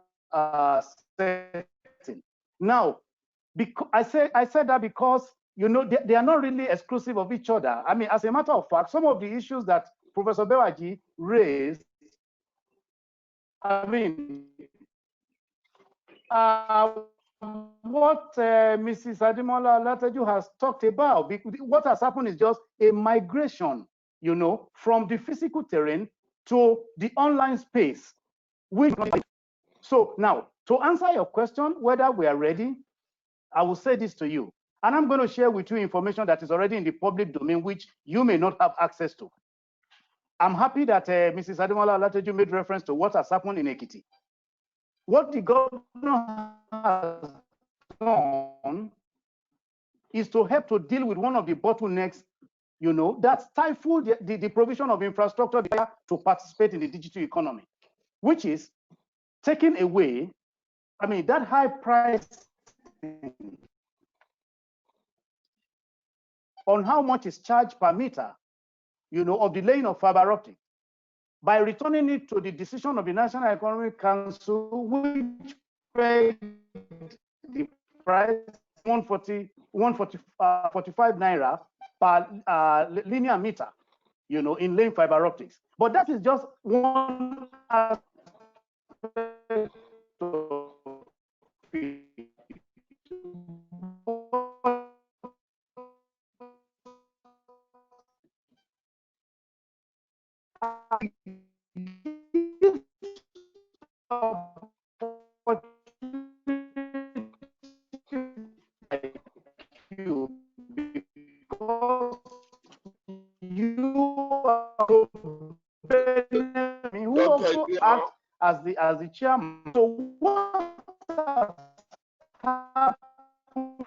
setting. Now, I said that because they are not really exclusive of each other. I mean, as a matter of fact, some of the issues that Professor Bewaji raised, I mean, what Mrs. Ademola-Olateju has talked about, what has happened is just a migration, from the physical terrain to the online space. So now, to answer your question, whether we are ready, I will say this to you. And I'm going to share with you information that is already in the public domain, which you may not have access to. I'm happy that Mrs. Ademola-Olateju made reference to what has happened in Ekiti. What the governor has done is to help to deal with one of the bottlenecks, that stifle the provision of infrastructure to participate in the digital economy, which is taking away, that high price on how much is charged per meter, of the laying of fiber optic, by returning it to the decision of the National Economic Council, which paid the price 145 naira per linear meter, in laying fiber optics. But that is just one aspect of it. Because you are who also acts as the chairman. So what happens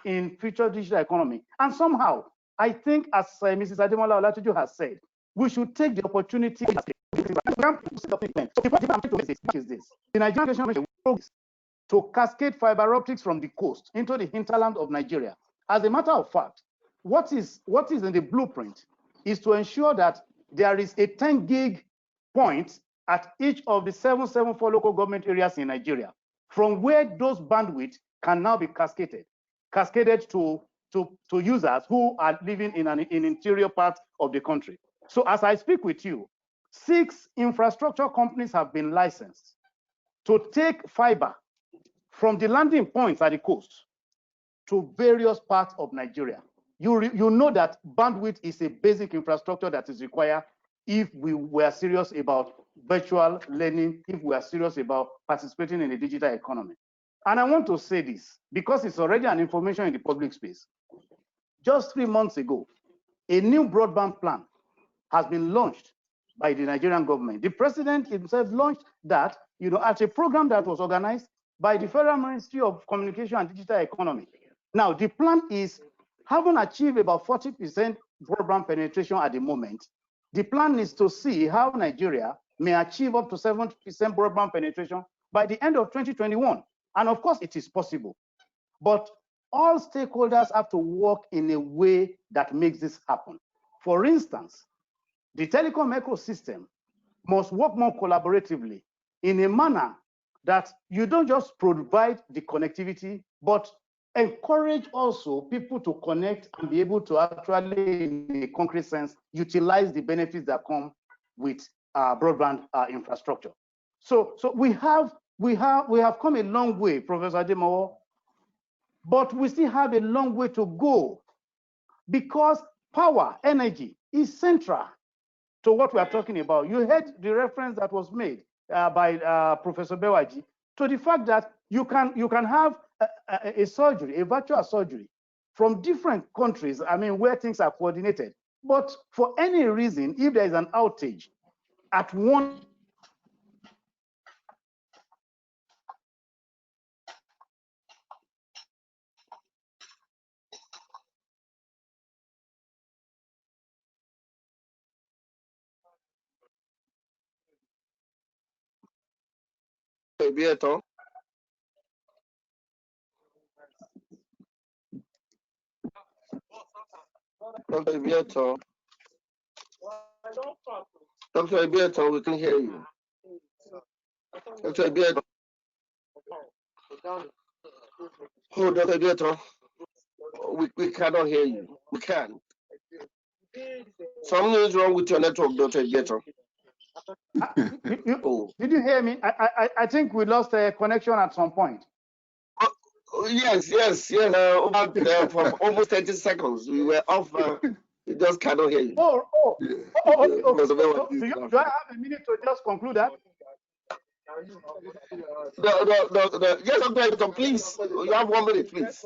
in future digital economy? And somehow, I think, as Mrs. Ademola-Olateju has said, we should take the opportunity. So the Nigerian education to cascade fiber optics from the coast into the hinterland of Nigeria. As a matter of fact, what is in the blueprint is to ensure that there is a 10 gig point at each of the 774 local government areas in Nigeria, from where those bandwidth can now be cascaded to users who are living in interior parts of the country. So as I speak with you, 6 infrastructure companies have been licensed to take fiber from the landing points at the coast to various parts of Nigeria. You know that bandwidth is a basic infrastructure that is required if we were serious about virtual learning, if we are serious about participating in the digital economy. And I want to say this because it's already an information in the public space. Just 3 months ago, a new broadband plan has been launched by the Nigerian government. The president himself launched that, as a program that was organized by the Federal Ministry of Communication and Digital Economy. Now, the plan is, having achieved about 40% broadband penetration at the moment, the plan is to see how Nigeria may achieve up to 70% broadband penetration by the end of 2021. And of course, it is possible. But all stakeholders have to work in a way that makes this happen. For instance, the telecom ecosystem must work more collaboratively in a manner that you don't just provide the connectivity, but encourage also people to connect and be able to actually, in a concrete sense, utilize the benefits that come with broadband infrastructure. So we have come a long way, Professor Ademowo, but we still have a long way to go because power, energy is central to what we are talking about. You heard the reference that was made by Professor Bewaji to the fact that you can have a surgery, a virtual surgery from different countries, where things are coordinated. But for any reason, if there is an outage at one Ibietan. Dr. Ibietan. Dr. Ibietan, we can hear you. Dr. Ibietan. Oh, Dr. Ibietan. We cannot hear you. We can't. Something is wrong with your network, Dr. Ibietan. Did you hear me? I think we lost a connection at some point. Yes. For almost 30 seconds, we were off. We just cannot hear you. Okay. Do I have a minute to just conclude that? Yes, Dr. Please, you have 1 minute, please.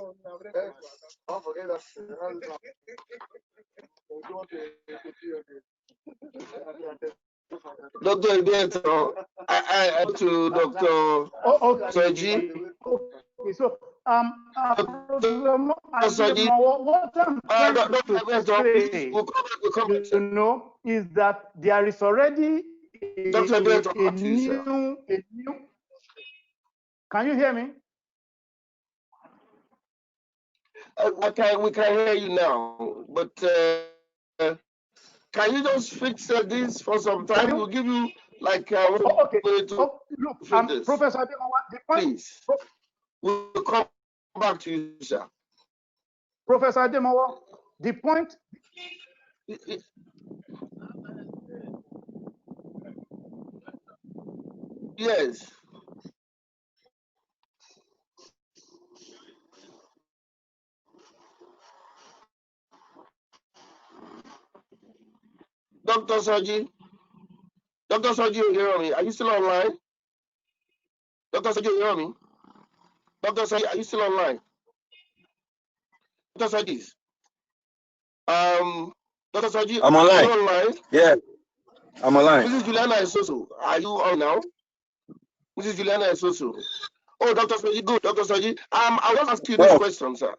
Dr. Ibietan, I to Dr. Soji. Okay, so what I'm trying to say, you know, is that there is already a new. Can you hear me? We can hear you now, but can you just fix this for some time? We'll give you like okay. look, Professor Ademowo, the point, please. We'll come back to you, sir. Professor Ademowo, the point. Yes. Dr. Soji, you hear me? Are you still online? Dr. Soji, you hear me? Dr. Soji, are you still online? Dr. Soji, Dr. Soji, I'm online. Are you online? Yeah, I'm online. Mrs. Juliana Esoso, are you on now? Mrs. Juliana Esoso. Oh, Dr. Soji, good. Dr. Soji, I want to ask you this question, sir.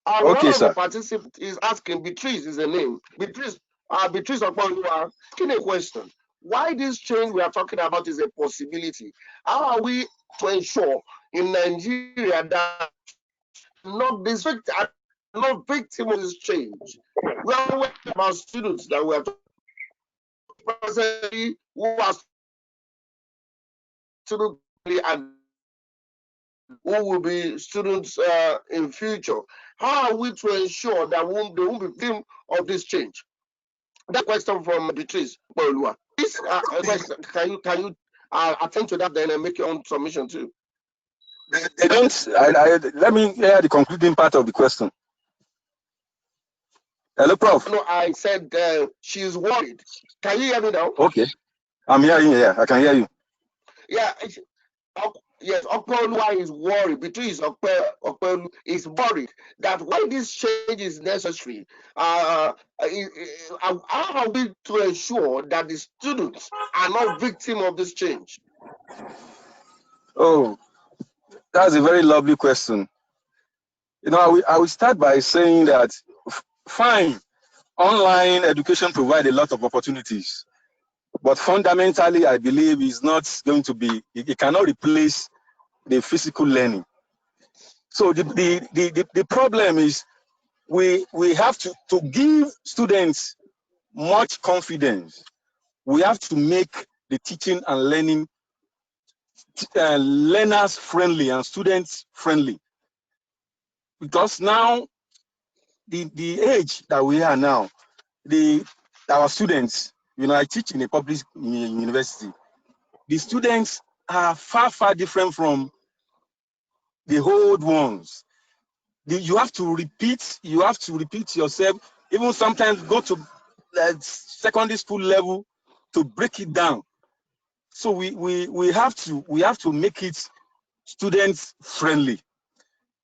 Okay, one of sir. the participants is asking, Beatrice is the name. Beatrice Okpoluwa, asking a question. Why this change we are talking about is a possibility? How are we to ensure in Nigeria that not victim of this change? We are aware about students that we are presently who are students and who will be students in future. How are we to ensure that they won't be victim of this change? That question from Beatrice Okpoluwa. This question, can you attend to that then and make your own submission too? They don't. Let me hear the concluding part of the question. Hello, Prof. No, I said she's worried. Can you hear me now? Okay, I'm hearing you. Yeah, I can hear you. Yeah. Yes, Okpoluwa is worried. Beatrice Okpoluwa is worried that why this change is necessary. How are we to ensure that the students are not victim of this change? Oh, that's a very lovely question. You know, I will start by saying that fine, online education provides a lot of opportunities, but fundamentally, I believe it's not going to be. It cannot replace the physical learning. So the problem is we have to give students much confidence. We have to make the teaching and learning learners friendly and students friendly, because now the age that we are now, our students, you know, I teach in a public university. The students are far different from the old ones. You have to repeat yourself, even sometimes go to secondary school level to break it down. So we have to make it students friendly.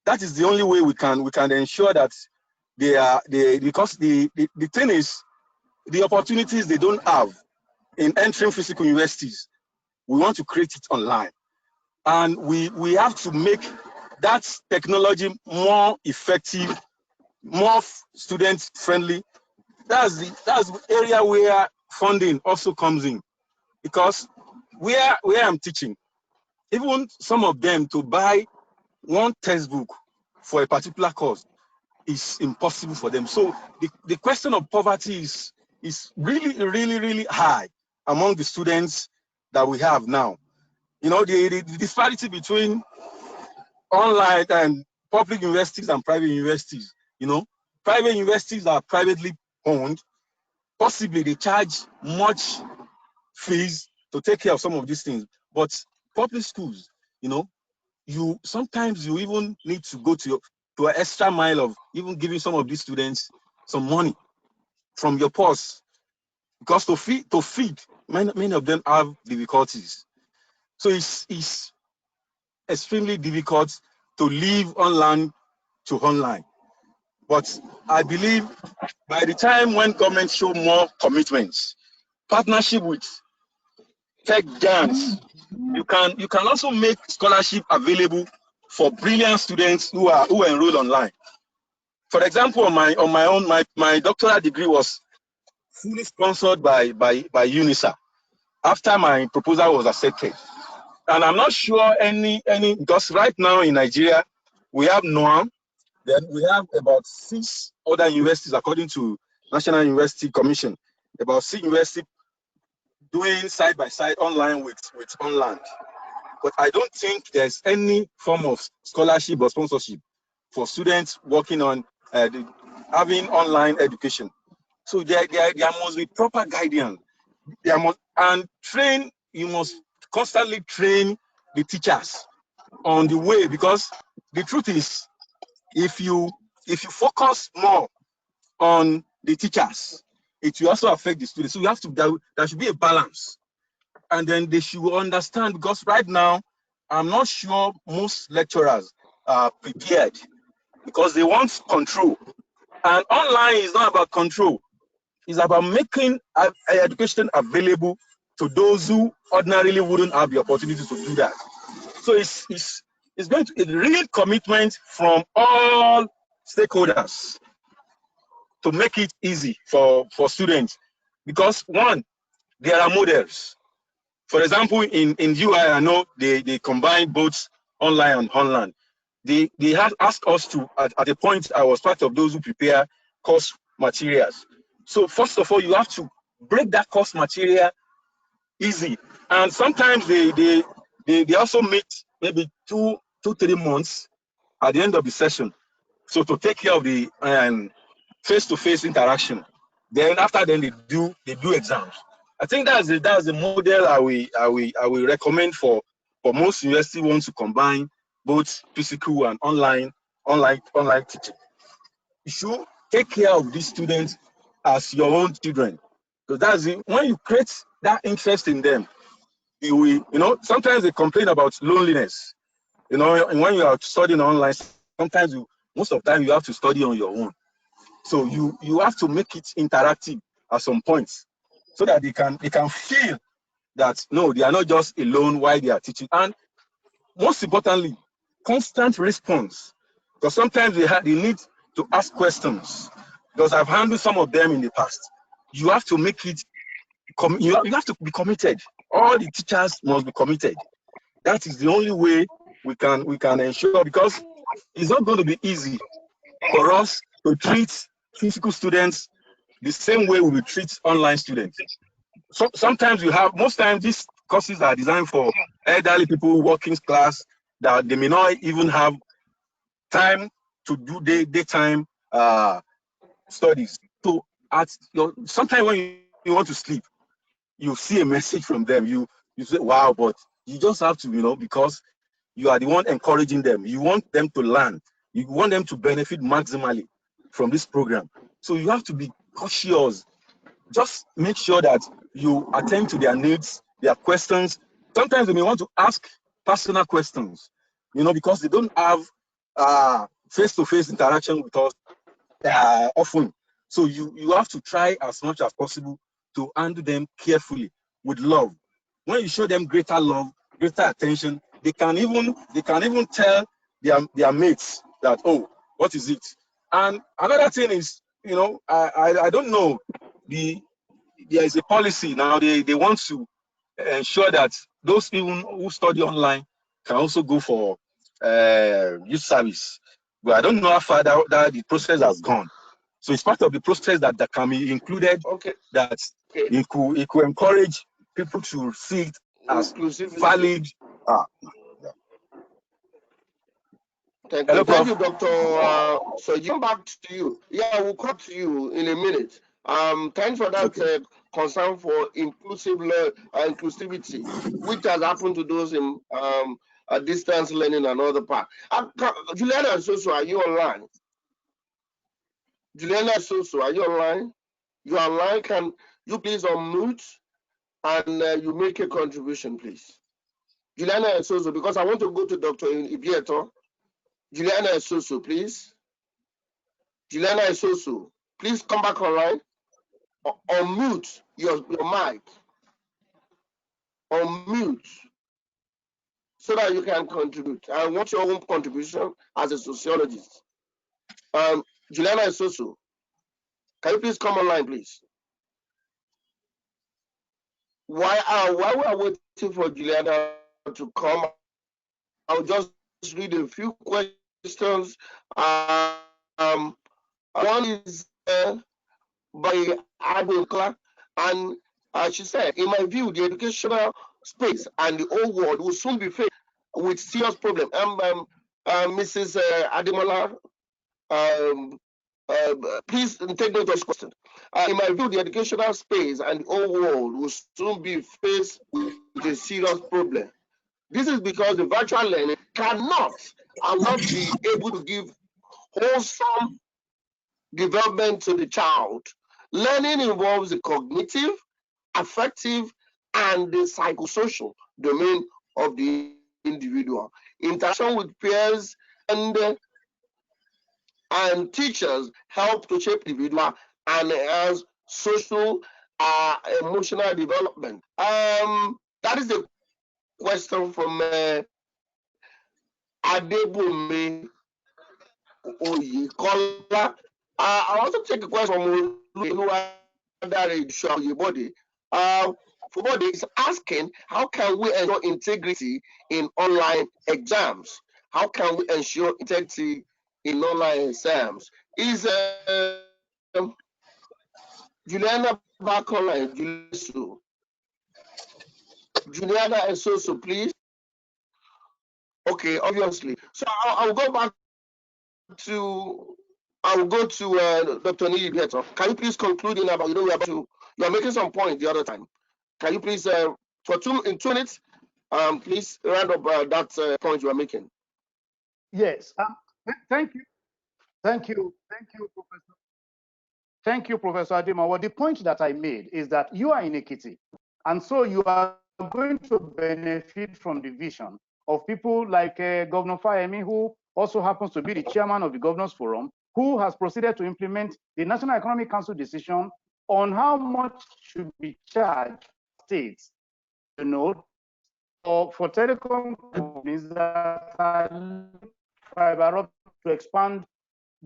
That is the only way we can ensure that because the thing is, the opportunities they don't have in entering physical universities, we want to create it online. And we have to make that technology more effective, more student friendly. That's the area where funding also comes in, because where I'm teaching, even some of them to buy one textbook for a particular course is impossible for them. So the question of poverty is really high among the students that we have now. You know, the disparity between online and public universities and private universities. You know, private universities are privately owned. Possibly they charge much fees to take care of some of these things. But public schools, you know, sometimes you even need to go to an extra mile of even giving some of these students some money from your purse, because to feed many of them have difficulties. So it's extremely difficult to live online to online. But I believe by the time when government show more commitments, partnership with tech giants, you can also make scholarship available for brilliant students who enroll online. For example, on my own, my doctoral degree was fully sponsored by UNISA after my proposal was accepted. And I'm not sure any because right now in Nigeria we have NOAM, then we have about 6 other universities according to National University Commission, about 6 universities doing side-by-side online with online. But I don't think there's any form of scholarship or sponsorship for students working on having online education. So there must be proper guidance. You must constantly train the teachers on the way, because the truth is, if you focus more on the teachers, it will also affect the students. So you have to, there should be a balance. And then they should understand, because right now, I'm not sure most lecturers are prepared, because they want control. And online is not about control. It's about making education available to those who ordinarily wouldn't have the opportunity to do that. So it's going to be a real commitment from all stakeholders to make it easy for students. Because one, there are models. For example, in UI, I know they combine both online and online. They have asked us to, at a point, I was part of those who prepare course materials. So first of all, you have to break that course material easy. And sometimes they also meet maybe 2-3 months at the end of the session. So to take care of the face-to-face interaction. Then after then they do exams. I think that's the model I will recommend for most universities who want to combine both physical and online teaching. You should take care of these students as your own children, because that's it. When you create that interest in them, you will, sometimes they complain about loneliness. And when you are studying online, sometimes most of the time you have to study on your own. So you have to make it interactive at some points, so that they can feel that no, they are not just alone while they are teaching. And most importantly, constant response, because sometimes they need to ask questions. Because I've handled some of them in the past. You have to make it. You have to be committed. All the teachers must be committed. That is the only way we can ensure, because it's not going to be easy for us to treat physical students the same way we will treat online students. So sometimes most times these courses are designed for elderly people, working class, that they may not even have time to do daytime studies. So sometimes when you want to sleep, you see a message from them. You say, wow, but you just have to, because you are the one encouraging them. You want them to learn. You want them to benefit maximally from this program. So you have to be cautious. Just make sure that you attend to their needs, their questions. Sometimes they may want to ask personal questions, because they don't have face-to-face interaction with us often. So you have to try as much as possible to handle them carefully with love. When you show them greater love, greater attention, they can even tell their mates that, oh, what is it? And another thing is, I don't know, there is a policy now. They want to ensure that those people who study online can also go for youth service. But I don't know how far that the process has gone. So it's part of the process that can be included. Okay. That it could encourage people to see it as valid. Thank you, Dr. Soji. Come back to you. Yeah, we'll come to you in a minute. Thanks for that concern for inclusivity, which has happened to those in distance learning and other part. Juliana and Esoso, are you online? Juliana and Esoso, are you online? You are online. Can you please unmute and you make a contribution, please? Juliana and Esoso, because I want to go to Dr. Ibietan. Juliana Esoso, please. Juliana Esoso, please come back online. Unmute your mic. Unmute. so that you can contribute. I want your own contribution as a sociologist. Juliana Esoso, can you please come online, please? While we are waiting for Juliana to come, I'll just read a few questions. One is by Ademola, and she said, in my view, the educational space and the whole world will soon be faced with serious problems. Mrs. Ademola, please take note of this question. In my view, the educational space and the whole world will soon be faced with a serious problem. This is because the virtual learning cannot and not be able to give wholesome development to the child. Learning involves the cognitive, affective, and the psychosocial domain of the individual. Interaction with peers and teachers help to shape the individual and enhance social emotional development. That is the question from Adeyemi Oyekola. I also take a question from Body. Body is asking, how can we ensure integrity in online exams? How can we ensure integrity in online exams? Is Juliana back online? Juliana Esoso, please. Okay, obviously. So I'll go back to Dr. Ibietan. Can you please conclude in about, you are making some point the other time. Can you please in 2 minutes, please round up that point you are making? Yes. Thank you, Professor. Thank you, Professor Ademowo. The point that I made is that you are in Ekiti, and so you are going to benefit from the vision of people like Governor Fayemi, who also happens to be the chairman of the Governors Forum, who has proceeded to implement the National Economic Council decision on how much should be charged states, for telecom companies that are fiber optic to expand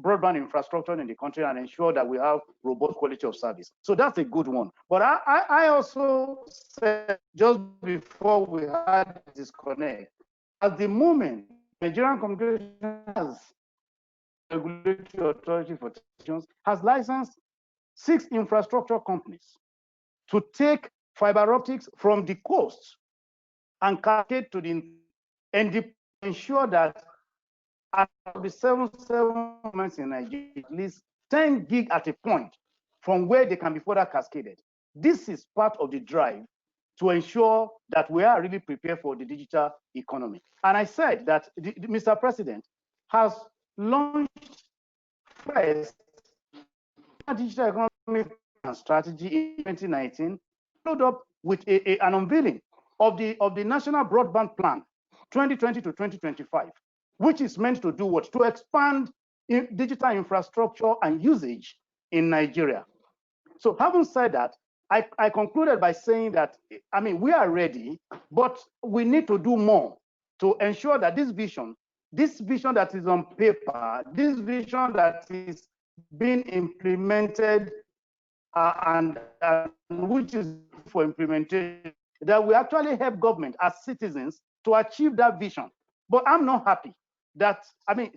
broadband infrastructure in the country and ensure that we have robust quality of service. So that's a good one. But I also said just before we had this disconnect, at the moment, Nigerian Communications Regulatory Authority for Telecommunications has licensed 6 infrastructure companies to take fiber optics from the coast and cascade to the and ensure that at the 7 months in Nigeria, at least 10 gig at a point from where they can be further cascaded. This is part of the drive to ensure that we are really prepared for the digital economy. And I said that Mr. President has launched first a digital economy strategy in 2019, followed up with an unveiling of the National Broadband Plan 2020 to 2025, which is meant to do what? To expand digital infrastructure and usage in Nigeria. So having said that, I concluded by saying that, we are ready, but we need to do more to ensure that this vision that is on paper, this vision that is being implemented and which is for implementation, that we actually help government as citizens to achieve that vision. But I'm not happy that, the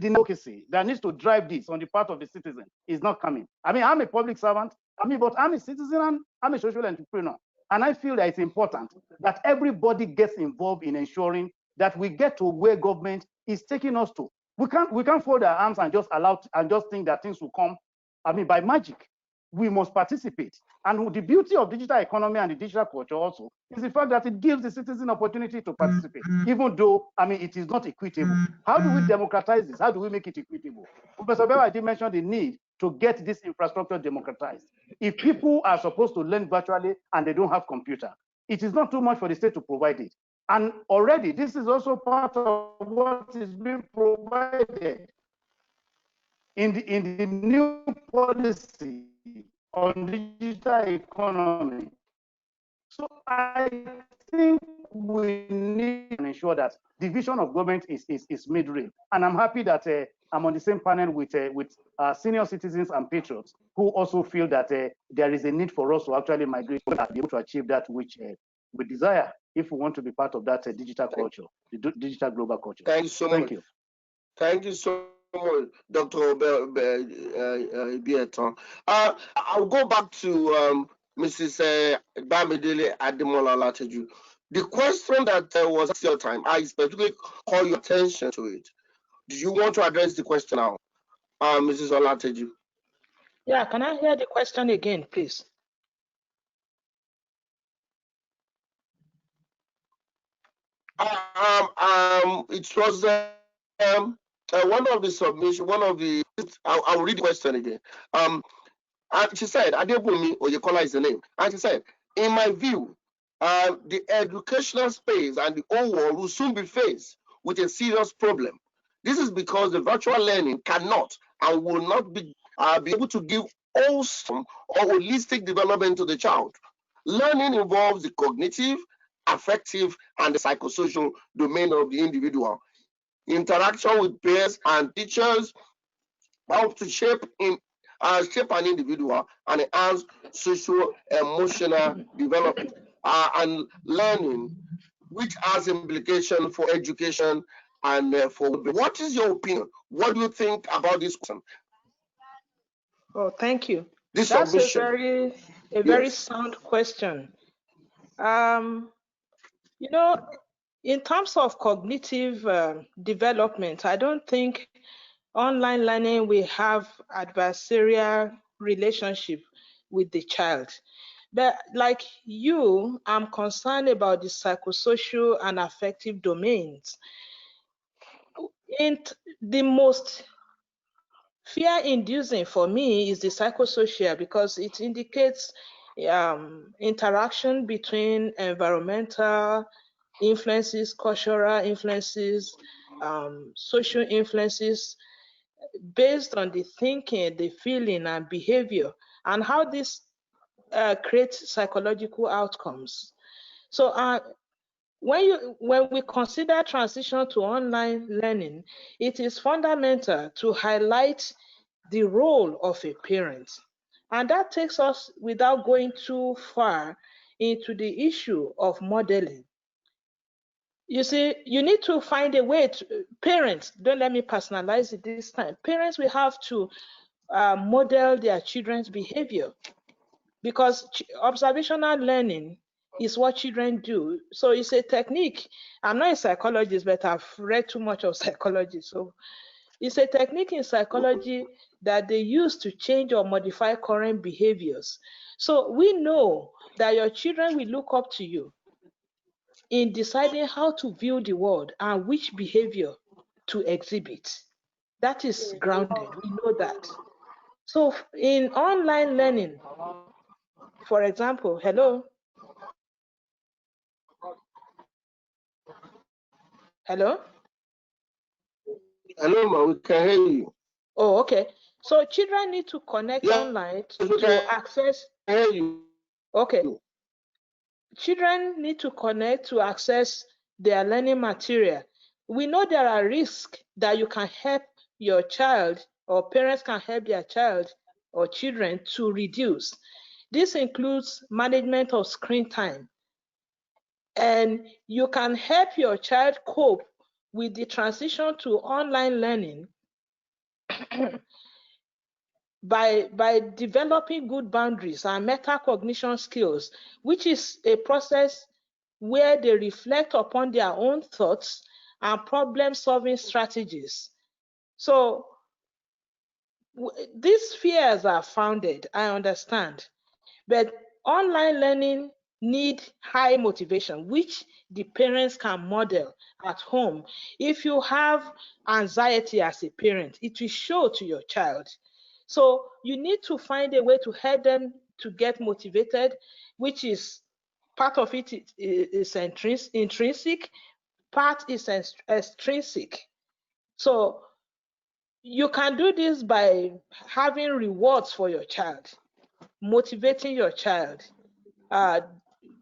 advocacy that needs to drive this on the part of the citizen is not coming. I'm a public servant, but I'm a citizen and I'm a social entrepreneur. And I feel that it's important that everybody gets involved in ensuring that we get to where government is taking us to. We can't fold our arms and just think that things will come, by magic. We must participate. And the beauty of digital economy and the digital culture also is the fact that it gives the citizen opportunity to participate, even though, it is not equitable. How do we democratize this? How do we make it equitable? Professor Bewaji mentioned the need to get this infrastructure democratized. If people are supposed to learn virtually and they don't have computer, it is not too much for the state to provide it. And already, this is also part of what is being provided in the new policy on digital economy. So I think we need an ensure that the vision of government is made real. And I'm happy that I'm on the same panel with senior citizens and patriots who also feel that there is a need for us to actually migrate to be able to achieve that which we desire if we want to be part of that digital culture, the digital global culture. Thank you so much. Thank you so much, Dr. Ibietan. I'll go back to Mrs. Bamidele Ademola-Olateju. The question that was asked your time, I specifically call your attention to it. Do you want to address the question now, Mrs. Olateju? Yeah, can I hear the question again, please? It was one of the submission, I'll read the question again. And she said, Adeyemi Oyekola is the name. And she said, in my view, the educational space and the whole world will soon be faced with a serious problem. This is because the virtual learning cannot and will not be able to give wholesome or holistic development to the child. Learning involves the cognitive, affective, and the psychosocial domain of the individual. Interaction with peers and teachers help to shape an individual and enhance social emotional development and learning, which has implications for education and for. What is your opinion? What do you think about this question? Oh, thank you. This That's submission. a very sound question. You know, in terms of cognitive development, I don't think online learning will have adversarial relationship with the child. But like you, I'm concerned about the psychosocial and affective domains. The most fear-inducing for me is the psychosocial because it indicates interaction between environmental influences, cultural influences, social influences, based on the thinking, the feeling, and behavior, and how this creates psychological outcomes. So when we consider transition to online learning, it is fundamental to highlight the role of a parent. And that takes us, without going too far, into the issue of modeling. You see, you need to find a way to, parents, don't let me personalize it this time. Parents will have to model their children's behavior because observational learning is what children do. So it's a technique. I'm not a psychologist, but I've read too much of psychology. So it's a technique in psychology that they use to change or modify current behaviors. So we know that your children will look up to you in deciding how to view the world and which behavior to exhibit. That is grounded, we know that. So in online learning, for example, hello? Hello? Hello, ma, we can hear you. Oh, okay. So children need to connect online to access. Hear you. Okay. Children need to connect to access their learning material. We know there are risks that you can help your child, or parents can help their child or children to reduce. This includes management of screen time. And you can help your child cope with the transition to online learning by developing good boundaries and metacognition skills, which is a process where they reflect upon their own thoughts and problem-solving strategies. So these fears are founded, I understand, but online learning need high motivation, which the parents can model at home. If you have anxiety as a parent, it will show to your child. So you need to find a way to help them to get motivated, which is part of it is intrinsic, part is extrinsic. So you can do this by having rewards for your child, motivating your child,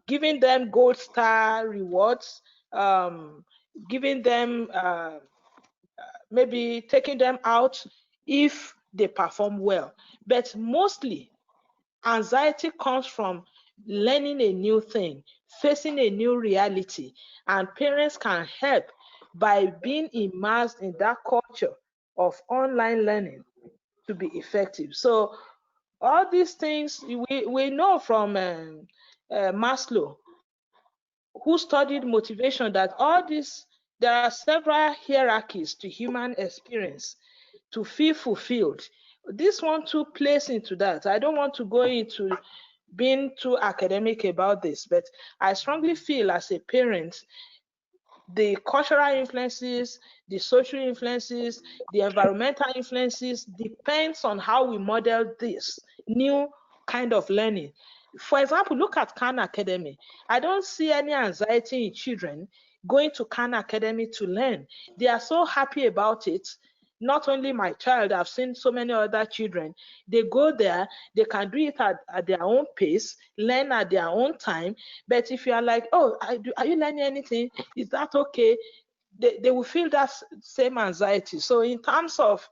giving them gold star rewards, giving them, maybe taking them out if they perform well. But mostly, anxiety comes from learning a new thing, facing a new reality, and parents can help by being immersed in that culture of online learning to be effective. So all these things we know from Maslow, who studied motivation, that all these, there are several hierarchies to human experience to feel fulfilled. This one too plays into that. I don't want to go into being too academic about this, but I strongly feel as a parent, the cultural influences, the social influences, the environmental influences depends on how we model this new kind of learning. For example, look at Khan Academy. I don't see any anxiety in children going to Khan Academy to learn. They are so happy about it. Not only my child, I've seen so many other children. They go there, they can do it at their own pace, learn at their own time. But if you are like, oh, are you learning anything? Is that okay? They will feel that same anxiety. So in terms of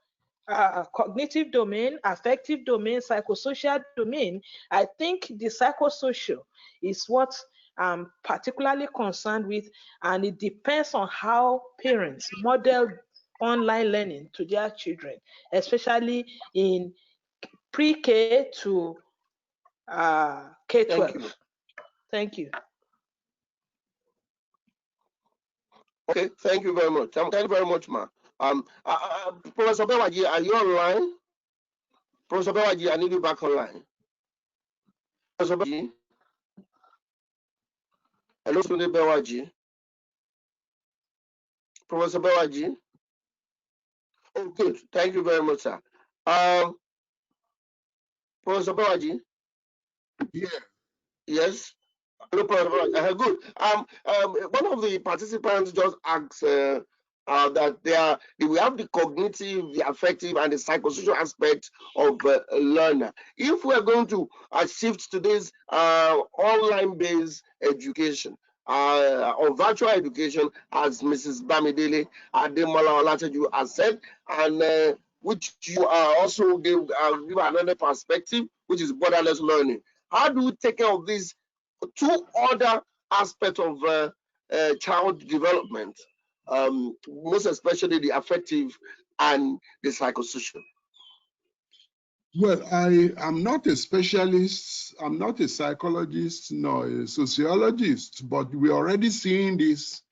cognitive domain, affective domain, psychosocial domain, I think the psychosocial is what I'm particularly concerned with, and it depends on how parents model online learning to their children, especially in pre-K to K-12. Thank you. Okay, thank you very much. Thank you very much, ma. Professor Bewaji, are you online? Professor Bewaji, I need you back online. Professor Bewaji. Hello, Tunde Bewaji. Professor Bewaji. Oh, good. Thank you very much, sir. Professor Bewaji. Yeah. Yes. Hello, Professor Bewaji. Good. One of the participants just asked that we have the cognitive, the affective, and the psychosocial aspect of learner. If we are going to shift to this online-based education, or virtual education, as Mrs. Bamidele Ademola-Olateju has said, and which you also give another perspective, which is borderless learning. How do we take care of these two other aspects of child development, most especially the affective and the psychosocial? Well, I am not a specialist, I'm not a psychologist nor a sociologist, but we're already seeing this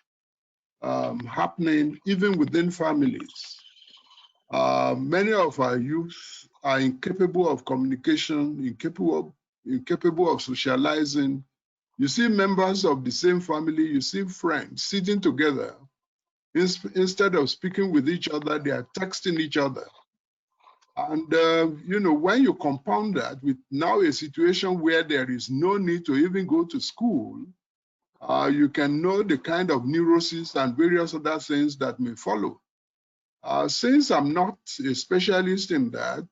happening even within families. Many of our youth are incapable of communication, incapable of socializing. You see members of the same family, you see friends sitting together. Instead of speaking with each other, they are texting each other. And, you know, when you compound that with now a situation where there is no need to even go to school, you can know the kind of neuroses and various other things that may follow. Since I'm not a specialist in that,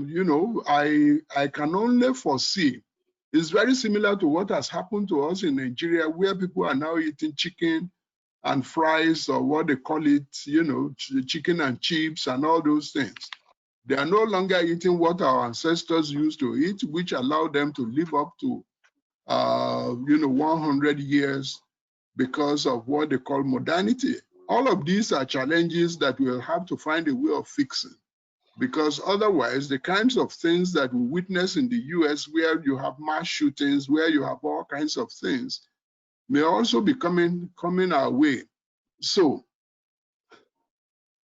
you know, I can only foresee. It's very similar to what has happened to us in Nigeria, where people are now eating chicken and fries, or what they call it, you know, chicken and chips and all those things. They are no longer eating what our ancestors used to eat, which allowed them to live up to, you know, 100 years because of what they call modernity. All of these are challenges that we'll have to find a way of fixing, because otherwise the kinds of things that we witness in the US, where you have mass shootings, where you have all kinds of things, may also be coming our way. So,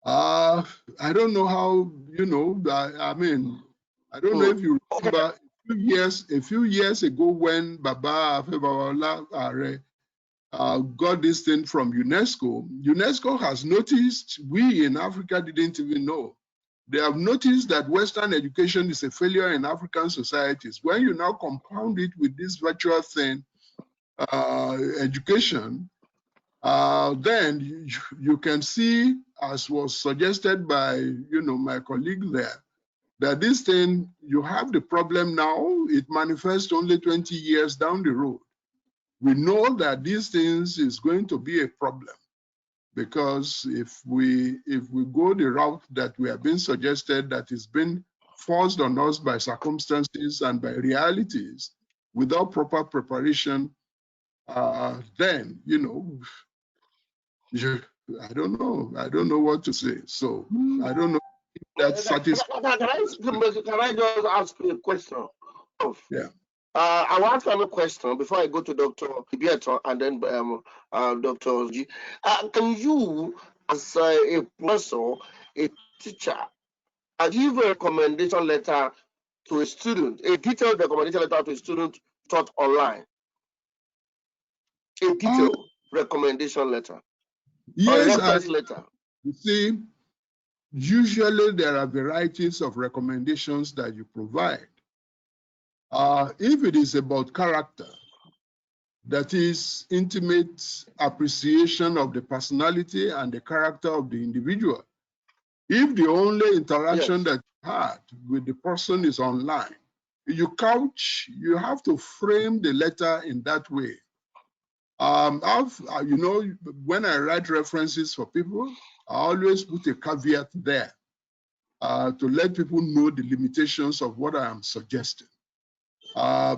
I don't know how, you know, I mean, I don't know if you remember a few years ago when Baba Afebawala got this thing from UNESCO. UNESCO has noticed, we in Africa didn't even know. They have noticed that Western education is a failure in African societies. When you now compound it with this virtual thing, education, then you can see, as was suggested by, you know, my colleague there, that this thing, you have the problem now, it manifests only 20 years down the road. We know that these things is going to be a problem. because if we go the route that we have been suggested, that is been forced on us by circumstances and by realities without proper preparation, then, you know, I don't know what to say. So I don't know if that's satisfactory. Can I just ask you a question? Yeah. I want to ask a question before I go to Dr. Ibietan and then Dr. Soji. Can you, as a professor, a teacher, give a recommendation letter to a student, a detailed recommendation letter to a student taught online? A detailed recommendation letter. Yes, or reference letter. You see, usually there are varieties of recommendations that you provide. If it is about character, that is intimate appreciation of the personality and the character of the individual. If the only interaction that you had with the person is online, you have to frame the letter in that way. You know, when I write references for people, I always put a caveat there to let people know the limitations of what I am suggesting.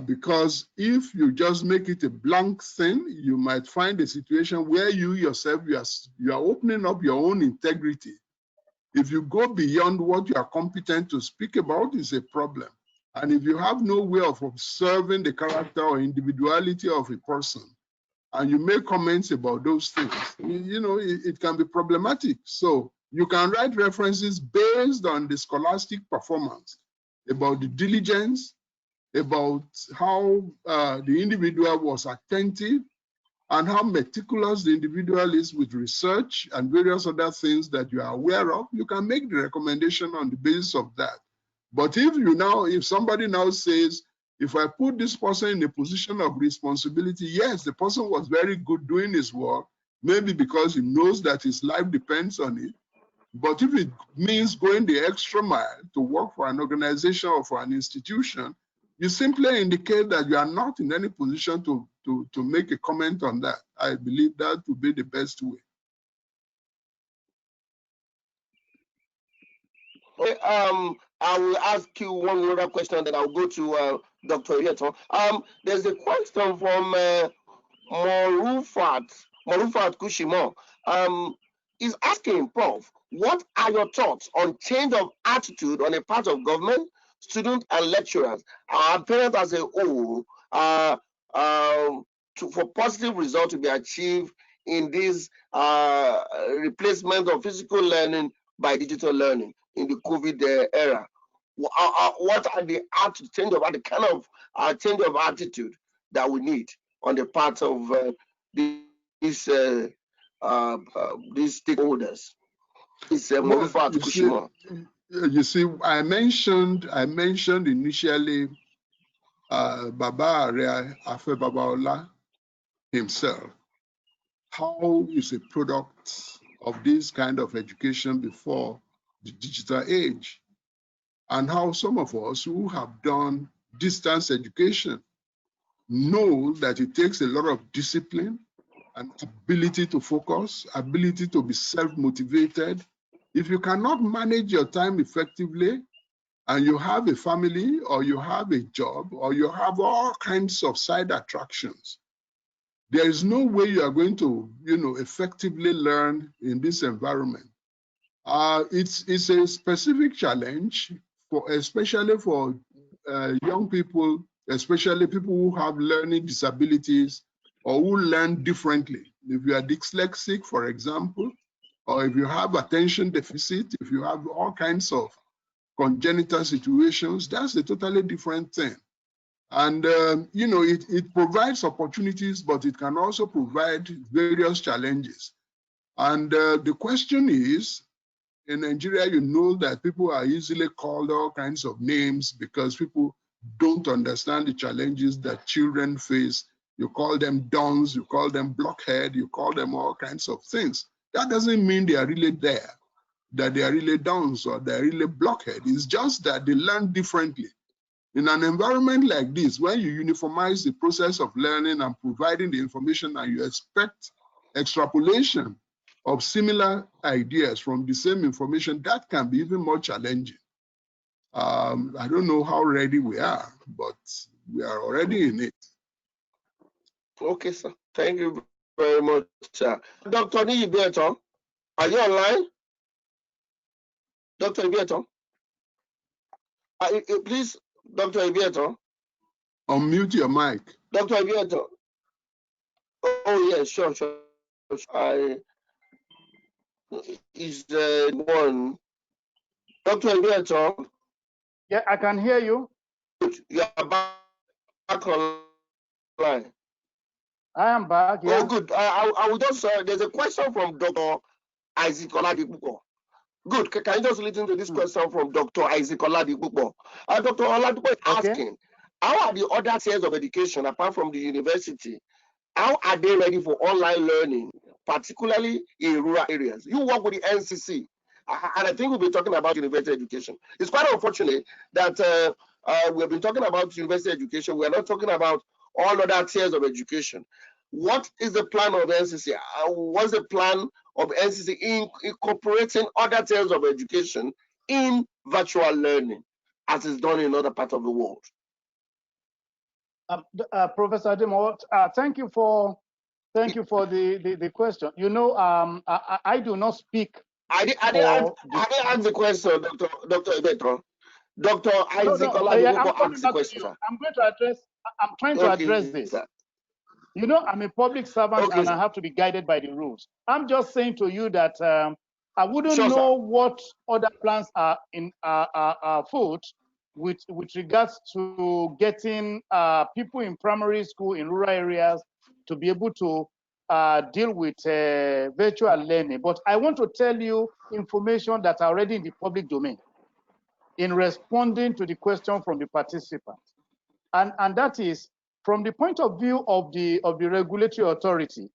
Because if you just make it a blank thing, you might find a situation where you yourself, you are opening up your own integrity. If you go beyond what you are competent to speak about, it's a problem. And if you have no way of observing the character or individuality of a person, and you make comments about those things, you know, it can be problematic. So you can write references based on the scholastic performance, about the diligence, about how the individual was attentive, and how meticulous the individual is with research and various other things that you are aware of. You can make the recommendation on the basis of that. But if somebody now says, if I put this person in a position of responsibility, yes, the person was very good doing his work, maybe because he knows that his life depends on it. But if it means going the extra mile to work for an organization or for an institution, you simply indicate that you are not in any position to make a comment on that. I believe that would be the best way. Okay, I will ask you one other question, then I'll go to Dr. Ibietan. There's a question from Morufat Kushimo. He's asking, Prof, what are your thoughts on change of attitude on the part of government, students, and lecturers, and parents as a whole, for positive results to be achieved in this replacement of physical learning by digital learning in the COVID era? What are the change of the kind of change of attitude that we need on the part of these stakeholders? You see, I mentioned initially Baba Afe Babaola himself, how is a product of this kind of education before the digital age, and how some of us who have done distance education know that it takes a lot of discipline and ability to focus, ability to be self-motivated. If you cannot manage your time effectively, and you have a family, or you have a job, or you have all kinds of side attractions, there is no way you are going to, effectively learn in this environment. It's a specific challenge, especially for young people, especially people who have learning disabilities or who learn differently. If you are dyslexic, for example, or if you have attention deficit, if you have all kinds of congenital situations, that's a totally different thing. And, it provides opportunities, but it can also provide various challenges. And the question is, in Nigeria, you know that people are easily called all kinds of names because people don't understand the challenges that children face. You call them dons, you call them blockhead, you call them all kinds of things. That doesn't mean they are really there, that they are really dons or they're really blockhead. It's just that they learn differently. In an environment like this, when you uniformize the process of learning and providing the information and you expect extrapolation of similar ideas from the same information, that can be even more challenging. I don't know how ready we are, but we are already in it. Okay, sir. Thank you very much, sir. Dr. Ibietan, are you online? Dr. Ibietan? Please, Dr. Ibietan. Unmute your mic. Dr. Ibietan. Oh, yes, sure. Is one. Dr. Ibietan. Yeah, I can hear you. You are back online. I am back, yeah. Oh, good. I will just, there's a question from Dr. Oladipo. Good. Can you just listen to this question from Dr. Oladipo? Dr. Oladipo is asking, how are the other tiers of education, apart from the university, how are they ready for online learning, particularly in rural areas? You work with the NCC, and I think we'll be talking about university education. It's quite unfortunate that we've been talking about university education. We're not talking about all other tiers of education. What is the plan of NCC? What's the plan of NCC in incorporating other tiers of education in virtual learning, as is done in other parts of the world? Professor Ademowo, thank you for the question. You know, I do not speak. I didn't ask the question, Dr. Ibietan. Dr. Isaac Oladipo asked the question. I'm going to address. I'm trying to address this. Sir. You know, I'm a public servant and I have to be guided by the rules. I'm just saying to you that I wouldn't know what other plans are in afoot with regards to getting people in primary school in rural areas to be able to deal with virtual learning. But I want to tell you information that's already in the public domain in responding to the question from the participants. And that is, from the point of view of the regulatory authority,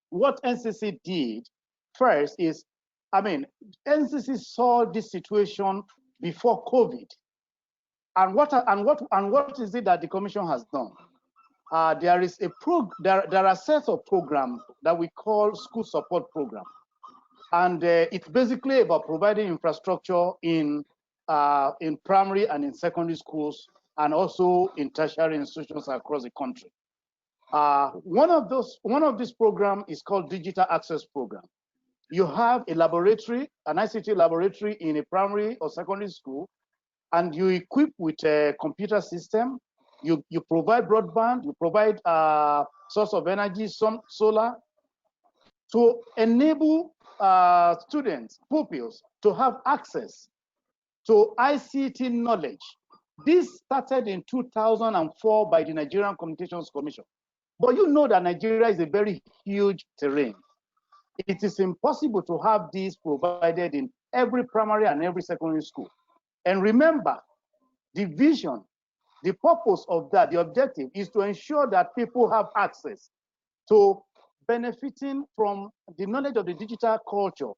what NCC did first is, I mean, NCC saw this situation before COVID, and what is it that the Commission has done? There is there are sets of programs that we call school support program, and it's basically about providing infrastructure in primary and in secondary schools, and also in tertiary institutions across the country. One of these programs is called Digital Access Program. You have a laboratory, an ICT laboratory in a primary or secondary school, and you equip with a computer system. You provide broadband, you provide source of energy, some solar, to enable students, pupils, to have access to ICT knowledge. This started in 2004 by the Nigerian Communications Commission. But you know that Nigeria is a very huge terrain. It is impossible to have these provided in every primary and every secondary school. And remember, the vision, the purpose of that, the objective is to ensure that people have access to benefiting from the knowledge of the digital culture.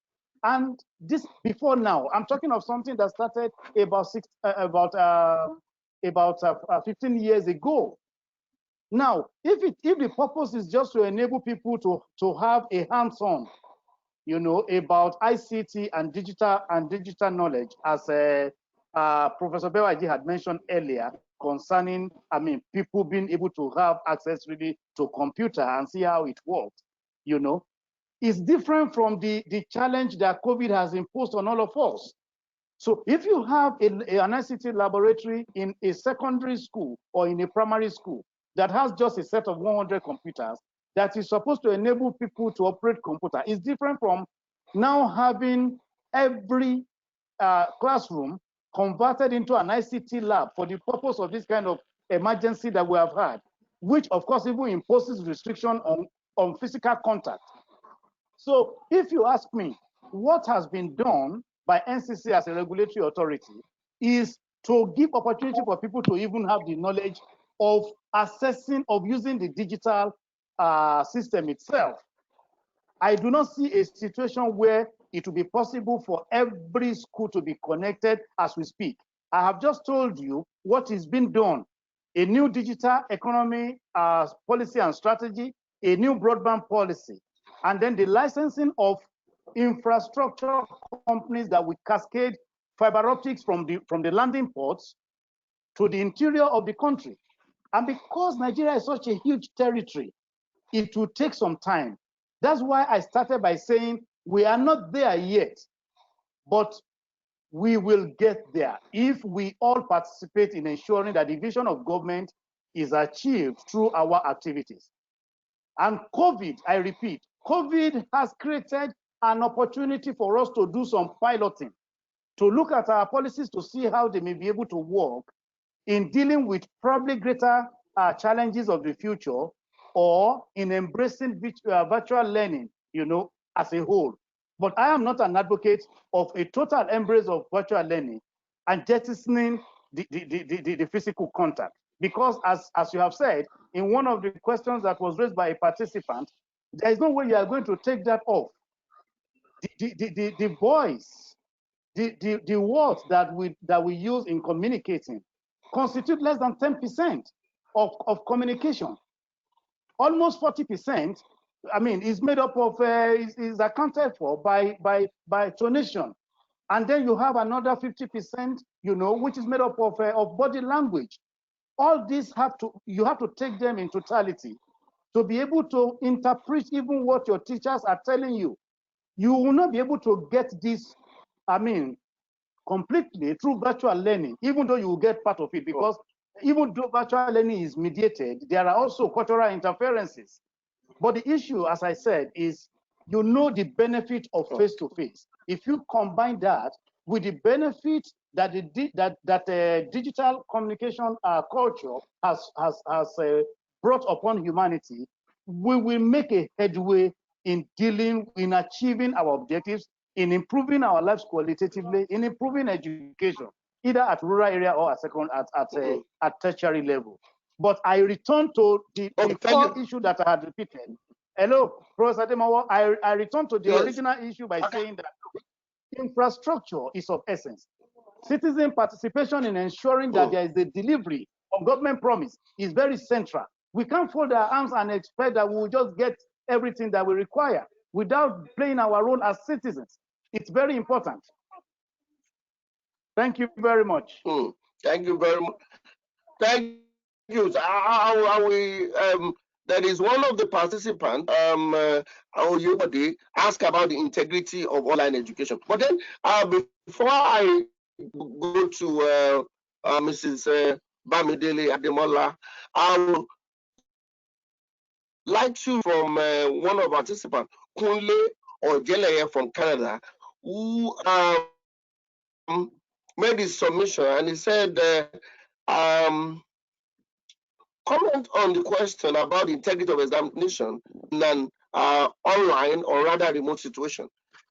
And this before now, I'm talking of something that started about 15 years ago. Now, if the purpose is just to enable people to have a hands-on, you know, about ICT and digital knowledge, as Professor Bewaji had mentioned earlier, concerning, I mean, people being able to have access really to computer and see how it works, you know, is different from the challenge that COVID has imposed on all of us. So if you have an ICT laboratory in a secondary school or in a primary school that has just a set of 100 computers that is supposed to enable people to operate computer, is different from now having every classroom converted into an ICT lab for the purpose of this kind of emergency that we have had, which of course even imposes restriction on physical contact. So if you ask me, what has been done by NCC as a regulatory authority is to give opportunity for people to even have the knowledge of assessing, of using the digital system itself. I do not see a situation where it will be possible for every school to be connected as we speak. I have just told you what is being done: a new digital economy policy and strategy, a new broadband policy, and then the licensing of infrastructure companies that will cascade fiber optics from the landing ports to the interior of the country. And because Nigeria is such a huge territory, it will take some time. That's why I started by saying we are not there yet, but we will get there if we all participate in ensuring that the vision of government is achieved through our activities. And COVID, I repeat, COVID has created an opportunity for us to do some piloting, to look at our policies to see how they may be able to work in dealing with probably greater challenges of the future, or in embracing virtual learning, as a whole. But I am not an advocate of a total embrace of virtual learning and jettisoning the physical contact. Because as you have said, in one of the questions that was raised by a participant, there is no way you are going to take that off. The voice, the words that we use in communicating constitute less than 10% of communication. Almost 40%, is made up of, is accounted for by tonation. And then you have another 50%, which is made up of body language. All these you have to take them in totality to be able to interpret even what your teachers are telling you. You will not be able to get this, completely through virtual learning, even though you will get part of it, because even though virtual learning is mediated, there are also cultural interferences. But the issue, as I said, is the benefit of face-to-face. If you combine that with the benefit that digital communication culture has brought upon humanity, we will make a headway in achieving our objectives, in improving our lives qualitatively, in improving education, either at rural area or at tertiary level. But I return to the core issue that I had repeated. Hello, Professor Ademowo. I return to the original issue by saying that infrastructure is of essence. Citizen participation in ensuring that there is a delivery of government promise is very central. We can't fold our arms and expect that we will just get everything that we require without playing our role as citizens. It's very important. Thank you very much. Thank you very much. Thank you. There is one of the participants, Oyebode, asked about the integrity of online education. But then, before I go to Mrs. Bamidele Ademola, I would like to from one of our participants, Kunle Ojeleye from Canada, who made his submission, and he said, comment on the question about the integrity of examination in an online or rather remote situation.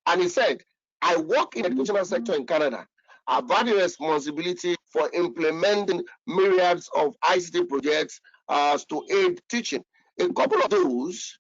And he said, I work in the educational sector in Canada. I've had the responsibility for implementing myriads of ICT projects to aid teaching. A couple of those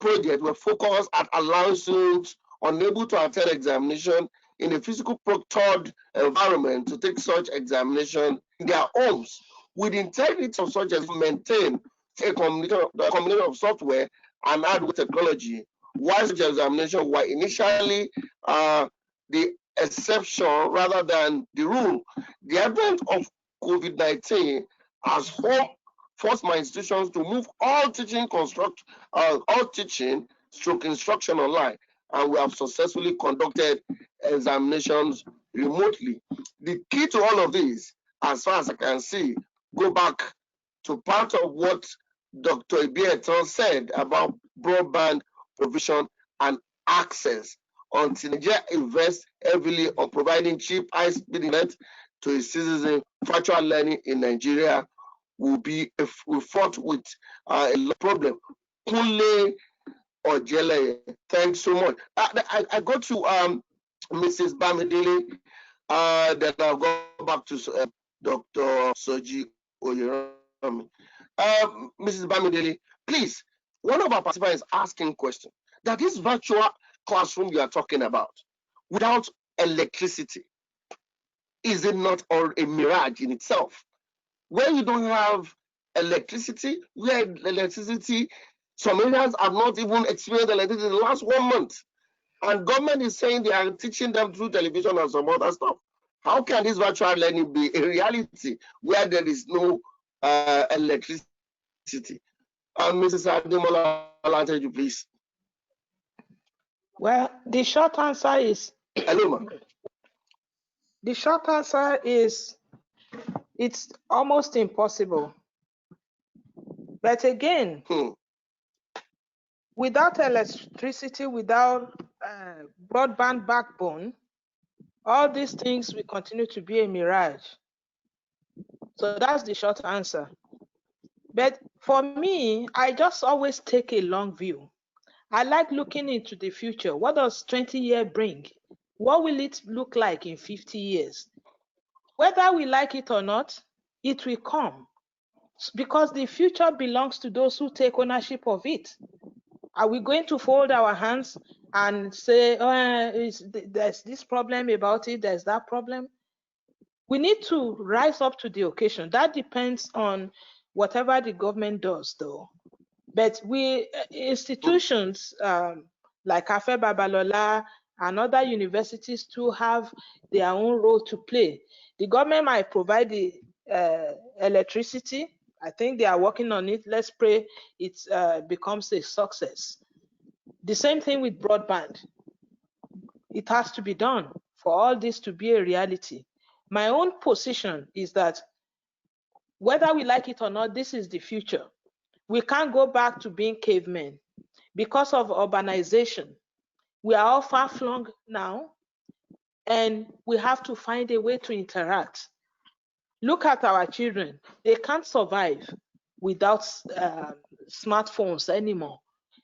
projects were focused at allowing students unable to attend examination in a physical proctored environment to take such examination in their homes, with the integrity of such as maintain a combination of software and hardware technology, while such examinations were initially the exception rather than the rule. The advent of COVID-19 has forced my institutions to move all teaching instruction online, and we have successfully conducted examinations remotely. The key to all of this, as far as I can see, go back to part of what Dr. Ibietan said about broadband provision and access. Until Nigeria invests heavily on providing cheap, high-speed internet to its citizens, virtual learning in Nigeria will fought with a problem. Kunle Ojeleye, thanks so much. I go to Mrs. Bamidele, then I'll go back to Dr. Soji Oyeranmi. Mrs. Bamidele, please, one of our participants is asking a question, that this virtual classroom you are talking about, without electricity, is it not a mirage in itself? Where you don't have electricity, some areas have not even experienced electricity in the last 1 month. And government is saying they are teaching them through television and some other stuff. How can this virtual learning be a reality where there is no electricity? Mrs. Ademola-Olateju, please. Well, the short answer is hello, ma'am. The short answer is it's almost impossible. But again, without electricity, without broadband backbone, all these things will continue to be a mirage. So that's the short answer. But for me, I just always take a long view. I like looking into the future. What does 20 years bring? What will it look like in 50 years? Whether we like it or not, it will come. Because the future belongs to those who take ownership of it. Are we going to fold our hands and say, oh, there's this problem about it, there's that problem? We need to rise up to the occasion. That depends on whatever the government does, though. But we, institutions like Afe Babalola and other universities too have their own role to play. The government might provide the electricity. I think they are working on it. Let's pray it becomes a success. The same thing with broadband. It has to be done for all this to be a reality. My own position is that whether we like it or not, this is the future. We can't go back to being cavemen because of urbanization. We are all far-flung now, and we have to find a way to interact. Look at our children. They can't survive without smartphones anymore.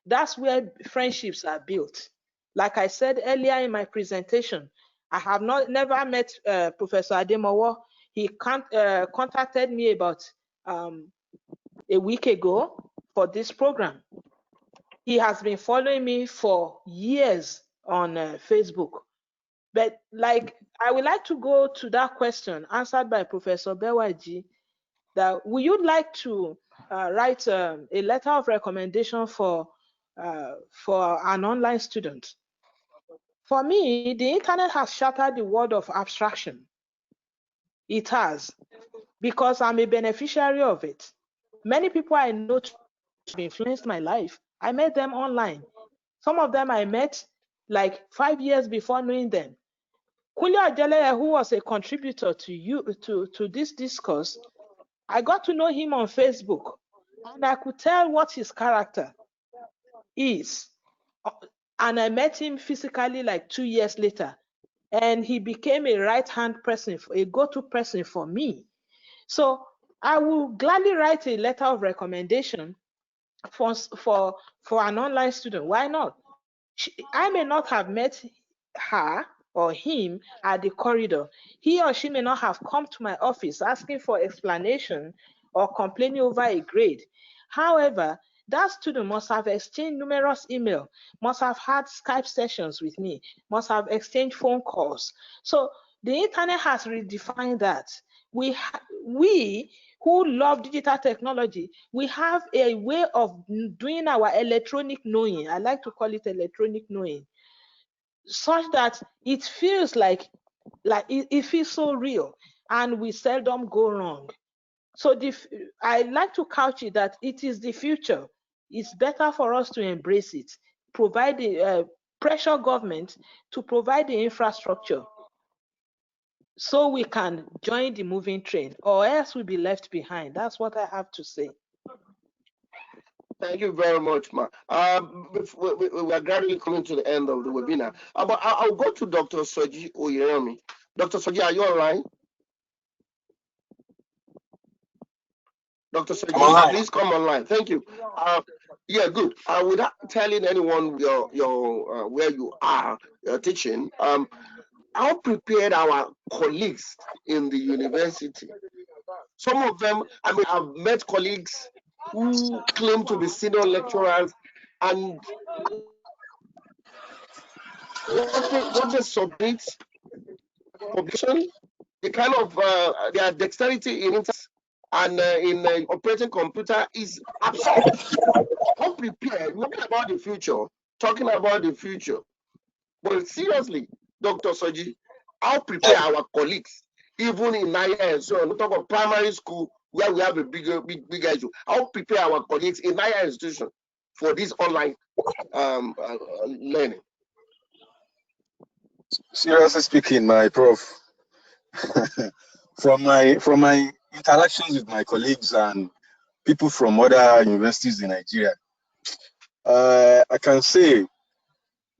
That's where friendships are built. Like I said earlier in my presentation, I have never met Professor Ademowo. He contacted me about a week ago for this program. He has been following me for years on Facebook. But like, I would like to go to that question answered by Professor Bewaji, that would you like to write a letter of recommendation for an online student? For me, the internet has shattered the world of abstraction. It has, because I'm a beneficiary of it. Many people I know have influenced my life. I met them online. Some of them I met like 5 years before knowing them. Kunle Adeleye, who was a contributor to this discourse, I got to know him on Facebook, and I could tell what his character is. And I met him physically like 2 years later, and he became a right-hand person, a go-to person for me. So I will gladly write a letter of recommendation for an online student. Why not? I may not have met her or him at the corridor. He or she may not have come to my office asking for explanation or complaining over a grade. However, that student must have exchanged numerous emails, must have had Skype sessions with me, must have exchanged phone calls. So the internet has redefined that. We who love digital technology, we have a way of doing our electronic knowing. I like to call it electronic knowing, such that it feels like it feels so real, and we seldom go wrong. So I like to couch it that it is the future. It's better for us to embrace it, provide the pressure government to provide the infrastructure so we can join the moving train, or else we'll be left behind. That's what I have to say. Thank you very much, ma. We are gradually coming to the end of the webinar. But I'll go to Dr. Soji Oyeranmi. Dr. Soji, are you online? Dr. Soji, please come online. Thank you. Yeah, good. Without telling anyone your where you are teaching, how prepared our colleagues in the university? Some of them, I mean, I've met colleagues who claim to be senior lecturers, and what they submit publication, the kind of their dexterity in internet and in operating computer is absurd. Unprepared. Talking about the future. But seriously, Dr. Soji, how prepare our colleagues, even in Naya and so on, we talk of primary school where we have a bigger issue. How prepare our colleagues in Naya institution for this online learning? Seriously speaking, my prof, from my interactions with my colleagues and people from other universities in Nigeria, I can say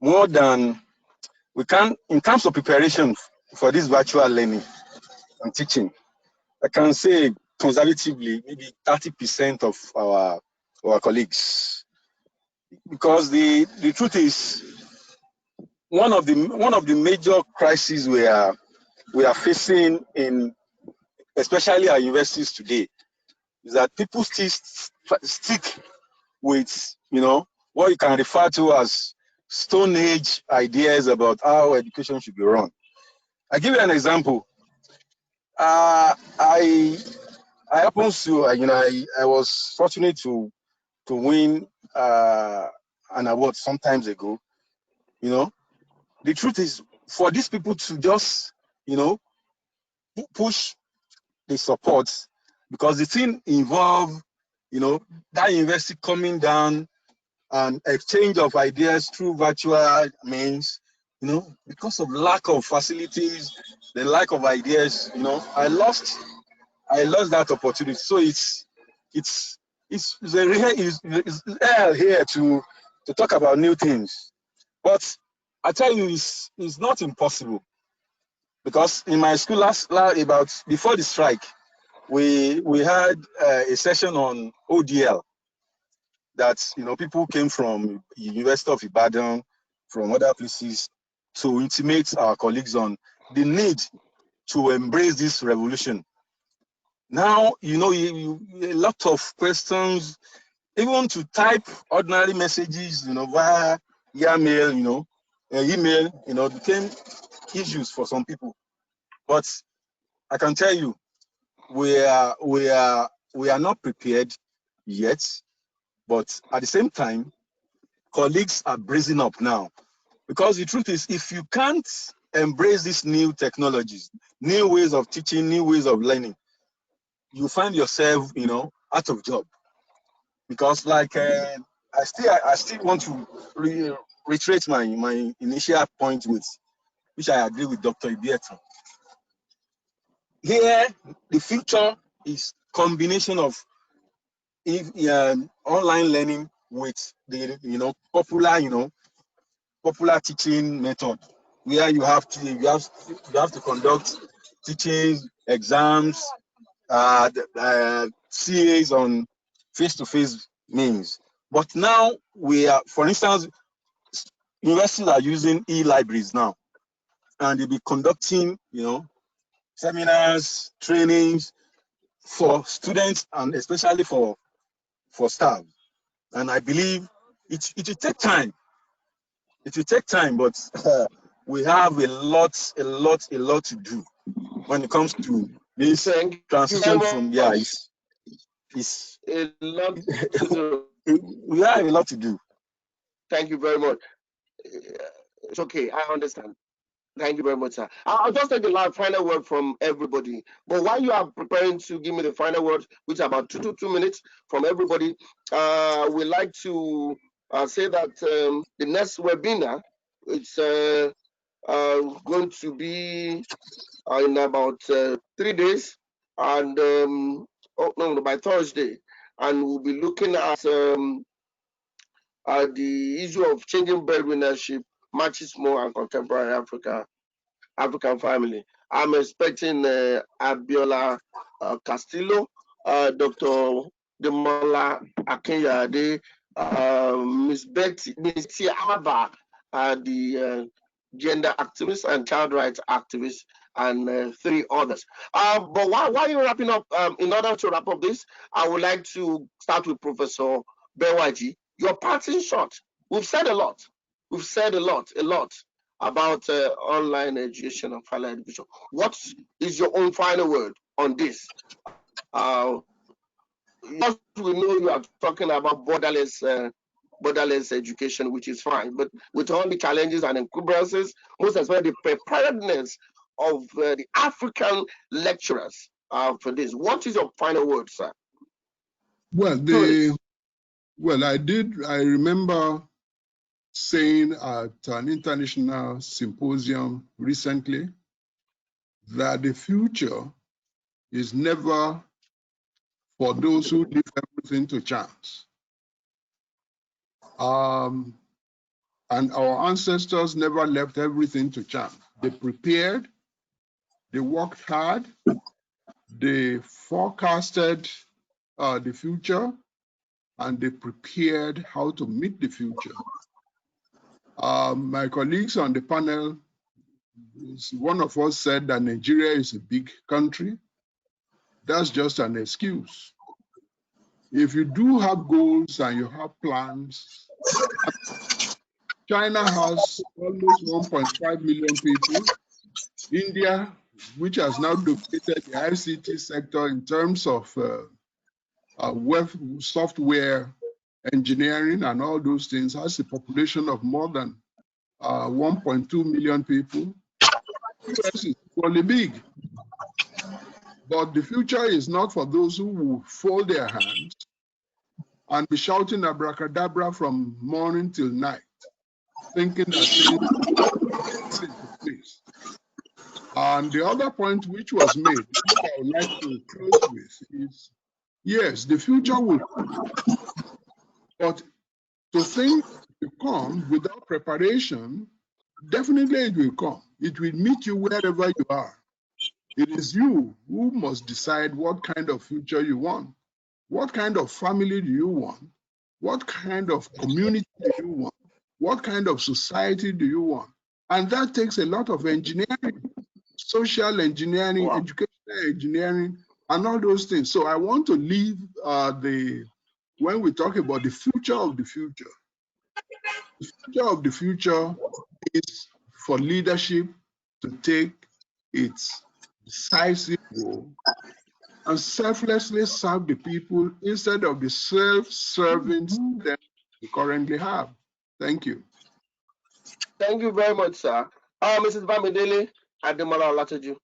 more than we can in terms of preparation for this virtual learning and teaching. I can say conservatively maybe 30% of our colleagues, because the truth is one of the major crises we are facing in especially our universities today is that people still stick with what you can refer to as Stone Age ideas about how education should be run. I give you an example. I happen to I was fortunate to win an award some times ago. The truth is, for these people to just push the support, because the thing involve that university coming down and exchange of ideas through virtual means, because of lack of facilities, the lack of ideas, I lost that opportunity. So it's hell here to talk about new things. But I tell you, it's not impossible, because in my school about before the strike, we had a session on ODL that people came from University of Ibadan, from other places, to intimate our colleagues on the need to embrace this revolution. Now, a lot of questions, even to type ordinary messages, via email, became issues for some people. But I can tell you, we are not prepared yet. But at the same time, colleagues are bracing up now, because the truth is, if you can't embrace these new technologies, new ways of teaching, new ways of learning, you find yourself, out of job. Because like I still want to reiterate my initial point, with which I agree with Dr. Ibietan. Here, the future is combination of online learning with the popular teaching method, where you have to conduct teaching exams, CAs on face-to-face means. But now for instance, universities are using e-libraries now, and they'll be conducting seminars, trainings for students, and especially for staff. And I believe it will take time. It will take time, but we have a lot to do when it comes to this transition from it's a lot to do. We have a lot to do. Thank you very much. It's okay, I understand. Thank you very much, sir. I'll just take the final word from everybody. But while you are preparing to give me the final word, which is about 2 to 2 minutes from everybody, we'd like to say that the next webinar is going to be in about 3 days, and by Thursday, and we'll be looking at the issue of changing breadwinnership, matches more and contemporary African family. I'm expecting Abiola Castillo, Dr. Ademola-Olateju, Miss Aba, the gender activist and child rights activist, and 3 others. But while you're wrapping up, in order to wrap up this, I would like to start with Professor Bewaji. Your parting shot. We've said a lot. We've said a lot about online education and higher education. What is your own final word on this? Yes, we know you are talking about borderless borderless education, which is fine. But with all the challenges and encumbrances, most especially the preparedness of the African lecturers for this. What is your final word, sir? Well, I remember saying at an international symposium recently that the future is never for those who leave everything to chance. And our ancestors never left everything to chance. They prepared, they worked hard, they forecasted the future, and they prepared how to meet the future. My colleagues on the panel, one of us said that Nigeria is a big country. That's just an excuse. If you do have goals and you have plans, China has almost 1.5 million people. India, which has now dominated the ICT sector in terms of web software engineering and all those things, has a population of more than 1.2 million people. US is equally big. But the future is not for those who will fold their hands and be shouting abracadabra from morning till night, thinking that things are into place. And the other point which was made, which I would like to close with, is yes, the future will come, but to think it will come without preparation, definitely it will come. It will meet you wherever you are. It is you who must decide what kind of future you want. What kind of family do you want? What kind of community do you want? What kind of society do you want? And that takes a lot of engineering, social engineering, educational engineering, and all those things. So I want to leave when we talk about the future of the future is for leadership to take its decisive role and selflessly serve the people instead of the self-serving system we currently have. Thank you. Thank you very much, sir. Mrs. Bamidele, Ademola-Olateju,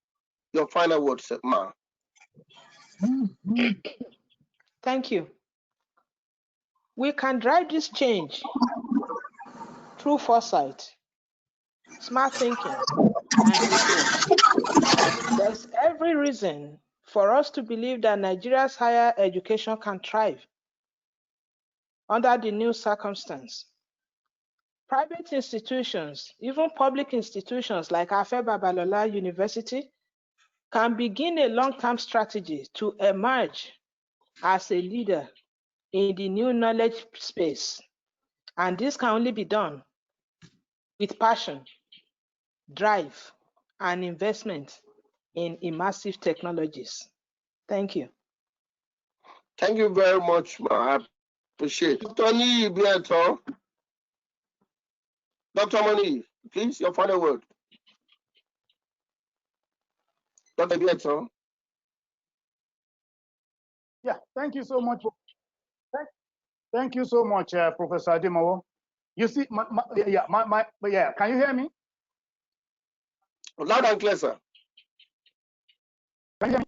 your final words, ma. Thank you. We can drive this change through foresight, smart thinking, and research. There's every reason for us to believe that Nigeria's higher education can thrive under the new circumstance. Private institutions, even public institutions like Afe Babalola University, can begin a long-term strategy to emerge as a leader in the new knowledge space. And this can only be done with passion, drive, and investment in immersive technologies. Thank you. Thank you very much, ma. I appreciate it. Dr. Ibietan. Dr. Omoniyi, please, your final word. Dr. Ibietan. Yeah, thank you so much. Thank you so much, Professor Ademowo. You see, can you hear me? Loud and clear, sir. Can you hear me?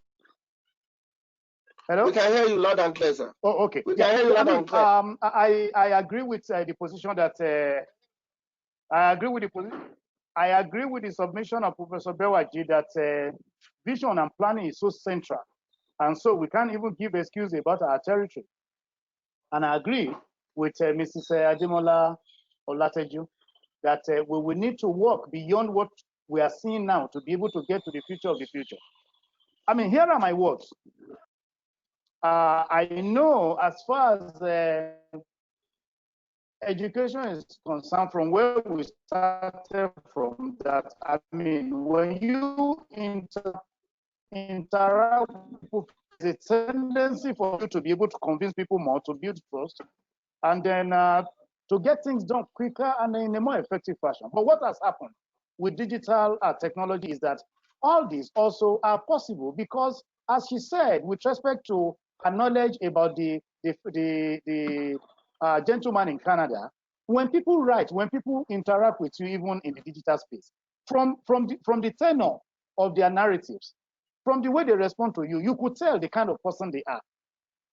Hello? We can hear you loud and clear, sir. Oh, okay. We can hear you loud and clear. I agree with the position that I agree with the submission of Professor Bewaji that vision and planning is so central, and so we can't even give excuse about our territory. And I agree with Mrs. Ademola-Olateju that we will need to work beyond what we are seeing now to be able to get to the future of the future. I mean, here are my words. I know as far as education is concerned, from where we started from, that I mean, when you interact with people, there's a tendency for you to be able to convince people more, to build trust, and then to get things done quicker and in a more effective fashion. But what has happened with digital technology is that all these also are possible because, as she said, with respect to her knowledge about the gentleman in Canada, when people write, when people interact with you, even in the digital space, from the tenor of their narratives, from the way they respond to you, you could tell the kind of person they are.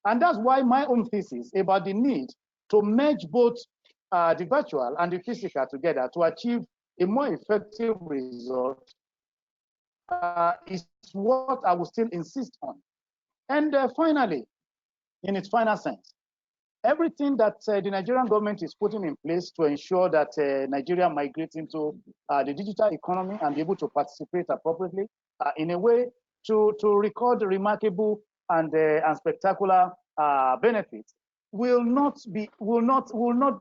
And that's why my own thesis about the need to merge both the virtual and the physical together to achieve a more effective result is what I will still insist on. And finally, in its final sense, everything that the Nigerian government is putting in place to ensure that Nigeria migrates into the digital economy and be able to participate appropriately in a way to record remarkable and spectacular benefits will not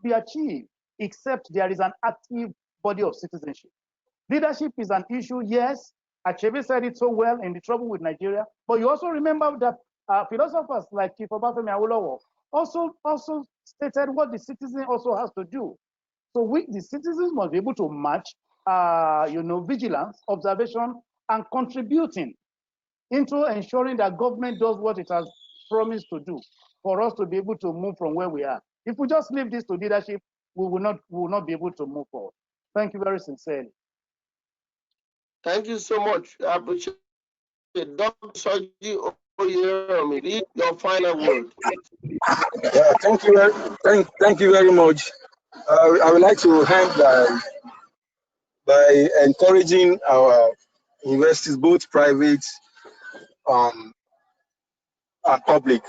be achieved except there is an active body of citizenship. Leadership is an issue, yes. Achebe said it so well in The Trouble with Nigeria, but you also remember that philosophers like Chief Obafemi Awolowo also stated what the citizen also has to do. So the citizens must be able to match, vigilance, observation, and contributing into ensuring that government does what it has promised to do for us to be able to move from where we are. If we just leave this to leadership, we will not be able to move forward. Thank you very sincerely. Thank you so much. I appreciate it. Dr. Soji Oyeranmi, your final word. Yeah, thank you very much. I would like to end by encouraging our universities, both private and public,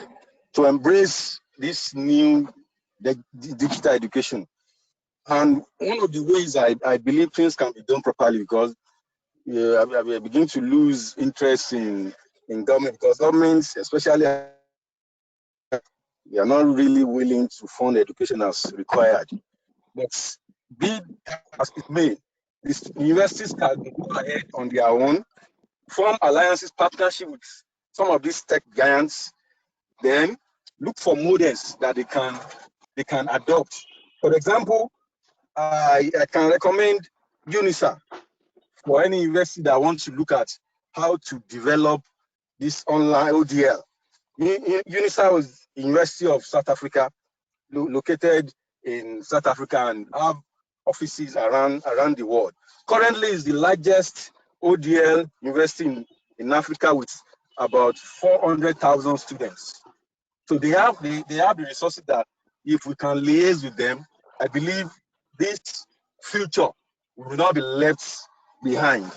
to embrace this new digital education. And one of the ways I believe things can be done properly, because we begin to lose interest in government, because governments, especially, they are not really willing to fund education as required. But be that as it may, these universities can go ahead on their own, form alliances, partnership with some of these tech giants, then look for models that they can adopt. For example, I can recommend UNISA for any university that wants to look at how to develop this online ODL. UNISA was the University of South Africa, located in South Africa, and have offices around the world. Currently, is the largest ODL university in Africa, with about 400,000 students. So they have the resources that, if we can liaise with them, I believe this future will not be left behind.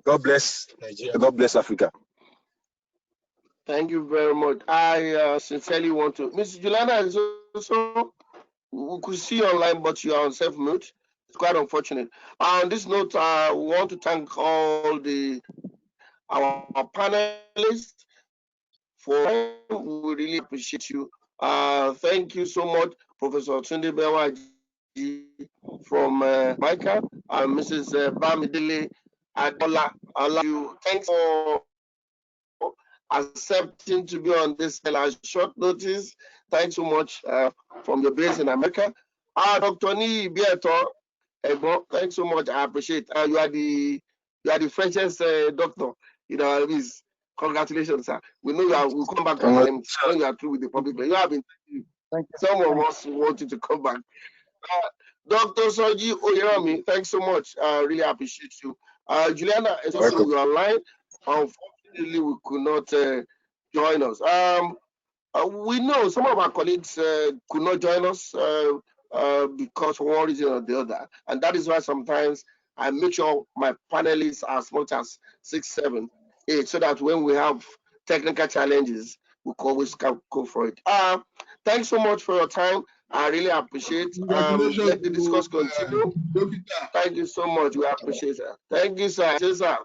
God bless Nigeria. God bless Africa. Thank you very much. I sincerely want to. Ms. Juliana is also, we could see you online, but you are on self-mute. It's quite unfortunate. On this note, I want to thank all our panelists for. We really appreciate you. Thank you so much, Professor Tunde Bewaji from Micah, Mrs. Bamidele Ademola-Olateju. Thanks for accepting to be on this short notice. Thanks so much from your base in America. Dr. Ibietan, thanks so much. I appreciate. You are the freshest doctor. Congratulations, sir. We know we'll come back to them when you are through with the public. You have been. Some of us want you to come back. Dr. Soji Oyeranmi, thanks so much. I really appreciate you. Juliana, Esoso, you are online. Unfortunately, we could not join us. We know some of our colleagues could not join us because for one reason or the other. And that is why sometimes I make sure my panelists are as much as 6, 7, 8, so that when we have technical challenges, we can always go for it. Thanks so much for your time. I really appreciate it. Let the discussion continue. Thank you so much. We appreciate it. Thank you, sir.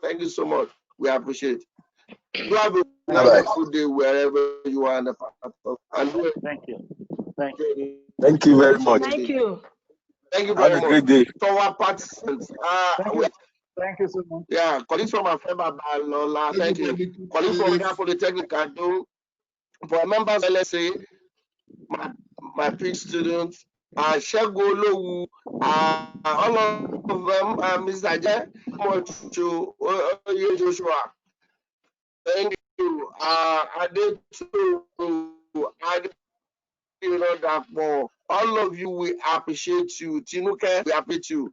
Thank you so much. We appreciate it. You have a wonderful day wherever you are in the platform. Thank you. Thank you. Thank you very much. Thank you. Thank you very much. Have a great day. To our participants. Thank you so much. Yeah, colleagues from Afeba Balola, thank you. Colleagues from Ghana Polytechnic, for members of LSA, my PhD students, Shegolowu, all of them, Mr. Ajay, to Joshua. Thank you. Ademowo, For all of you, we appreciate you. Tinuke, we appreciate you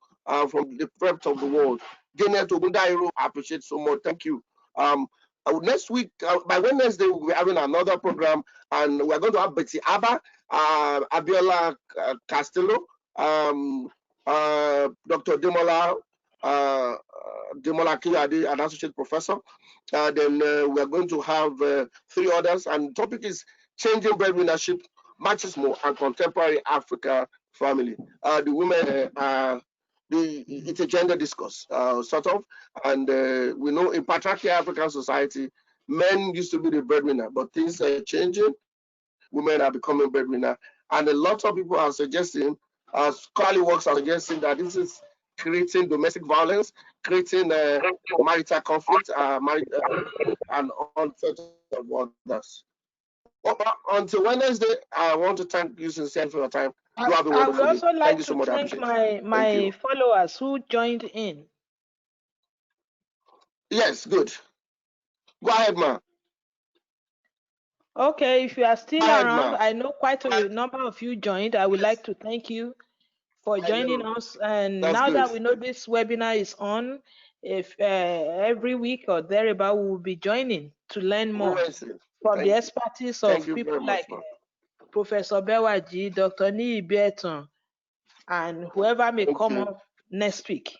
from the prep of the world. Janet Ogundairo, appreciate so much. Thank you. Next week, by Wednesday, we'll be having another program, and we're going to have Betty Abba, Abiola Castillo, Dr. Ademola Kiyade, an associate professor. Then we're going to have 3 others, and the topic is changing breadwinnership, machismo, and contemporary Africa family. The women, it's a gender discourse, sort of, and we know in patriarchal African society, men used to be the breadwinner, but things are changing. Women are becoming breadwinner, and a lot of people are suggesting, scholarly works are suggesting that this is creating domestic violence, creating marital conflict, and all sorts of others. Until Wednesday, I want to thank you sincerely for your time. You have a wonderful day. I would also like to so much. thank my followers who joined in. Yes, good. Go ahead, ma. Okay, if you are still around, I know quite a number of you joined. I would like to thank you for joining us. And now that we know this webinar is on, if every week or thereabout, we will be joining to learn more from the expertise of people like Professor Bewaji, Dr. Ibietan, and whoever may come up next week.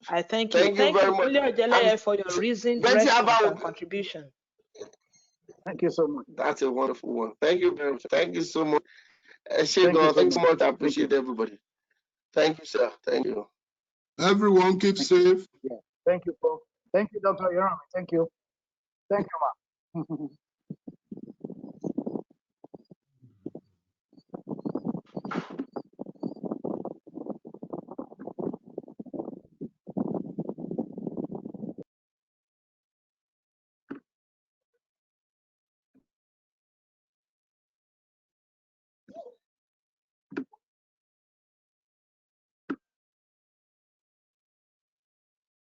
I thank you. Thank you very much for your reasoned response and contribution. Thank you so much. That's a wonderful one. Thank you very much. Thank you so much. Thank you so much. I appreciate everybody. Thank you, sir. Thank you. Everyone keep safe. Yeah. Thank you, Paul. Thank you, Dr. Oyeranmi. Thank you. Thank you, ma'am.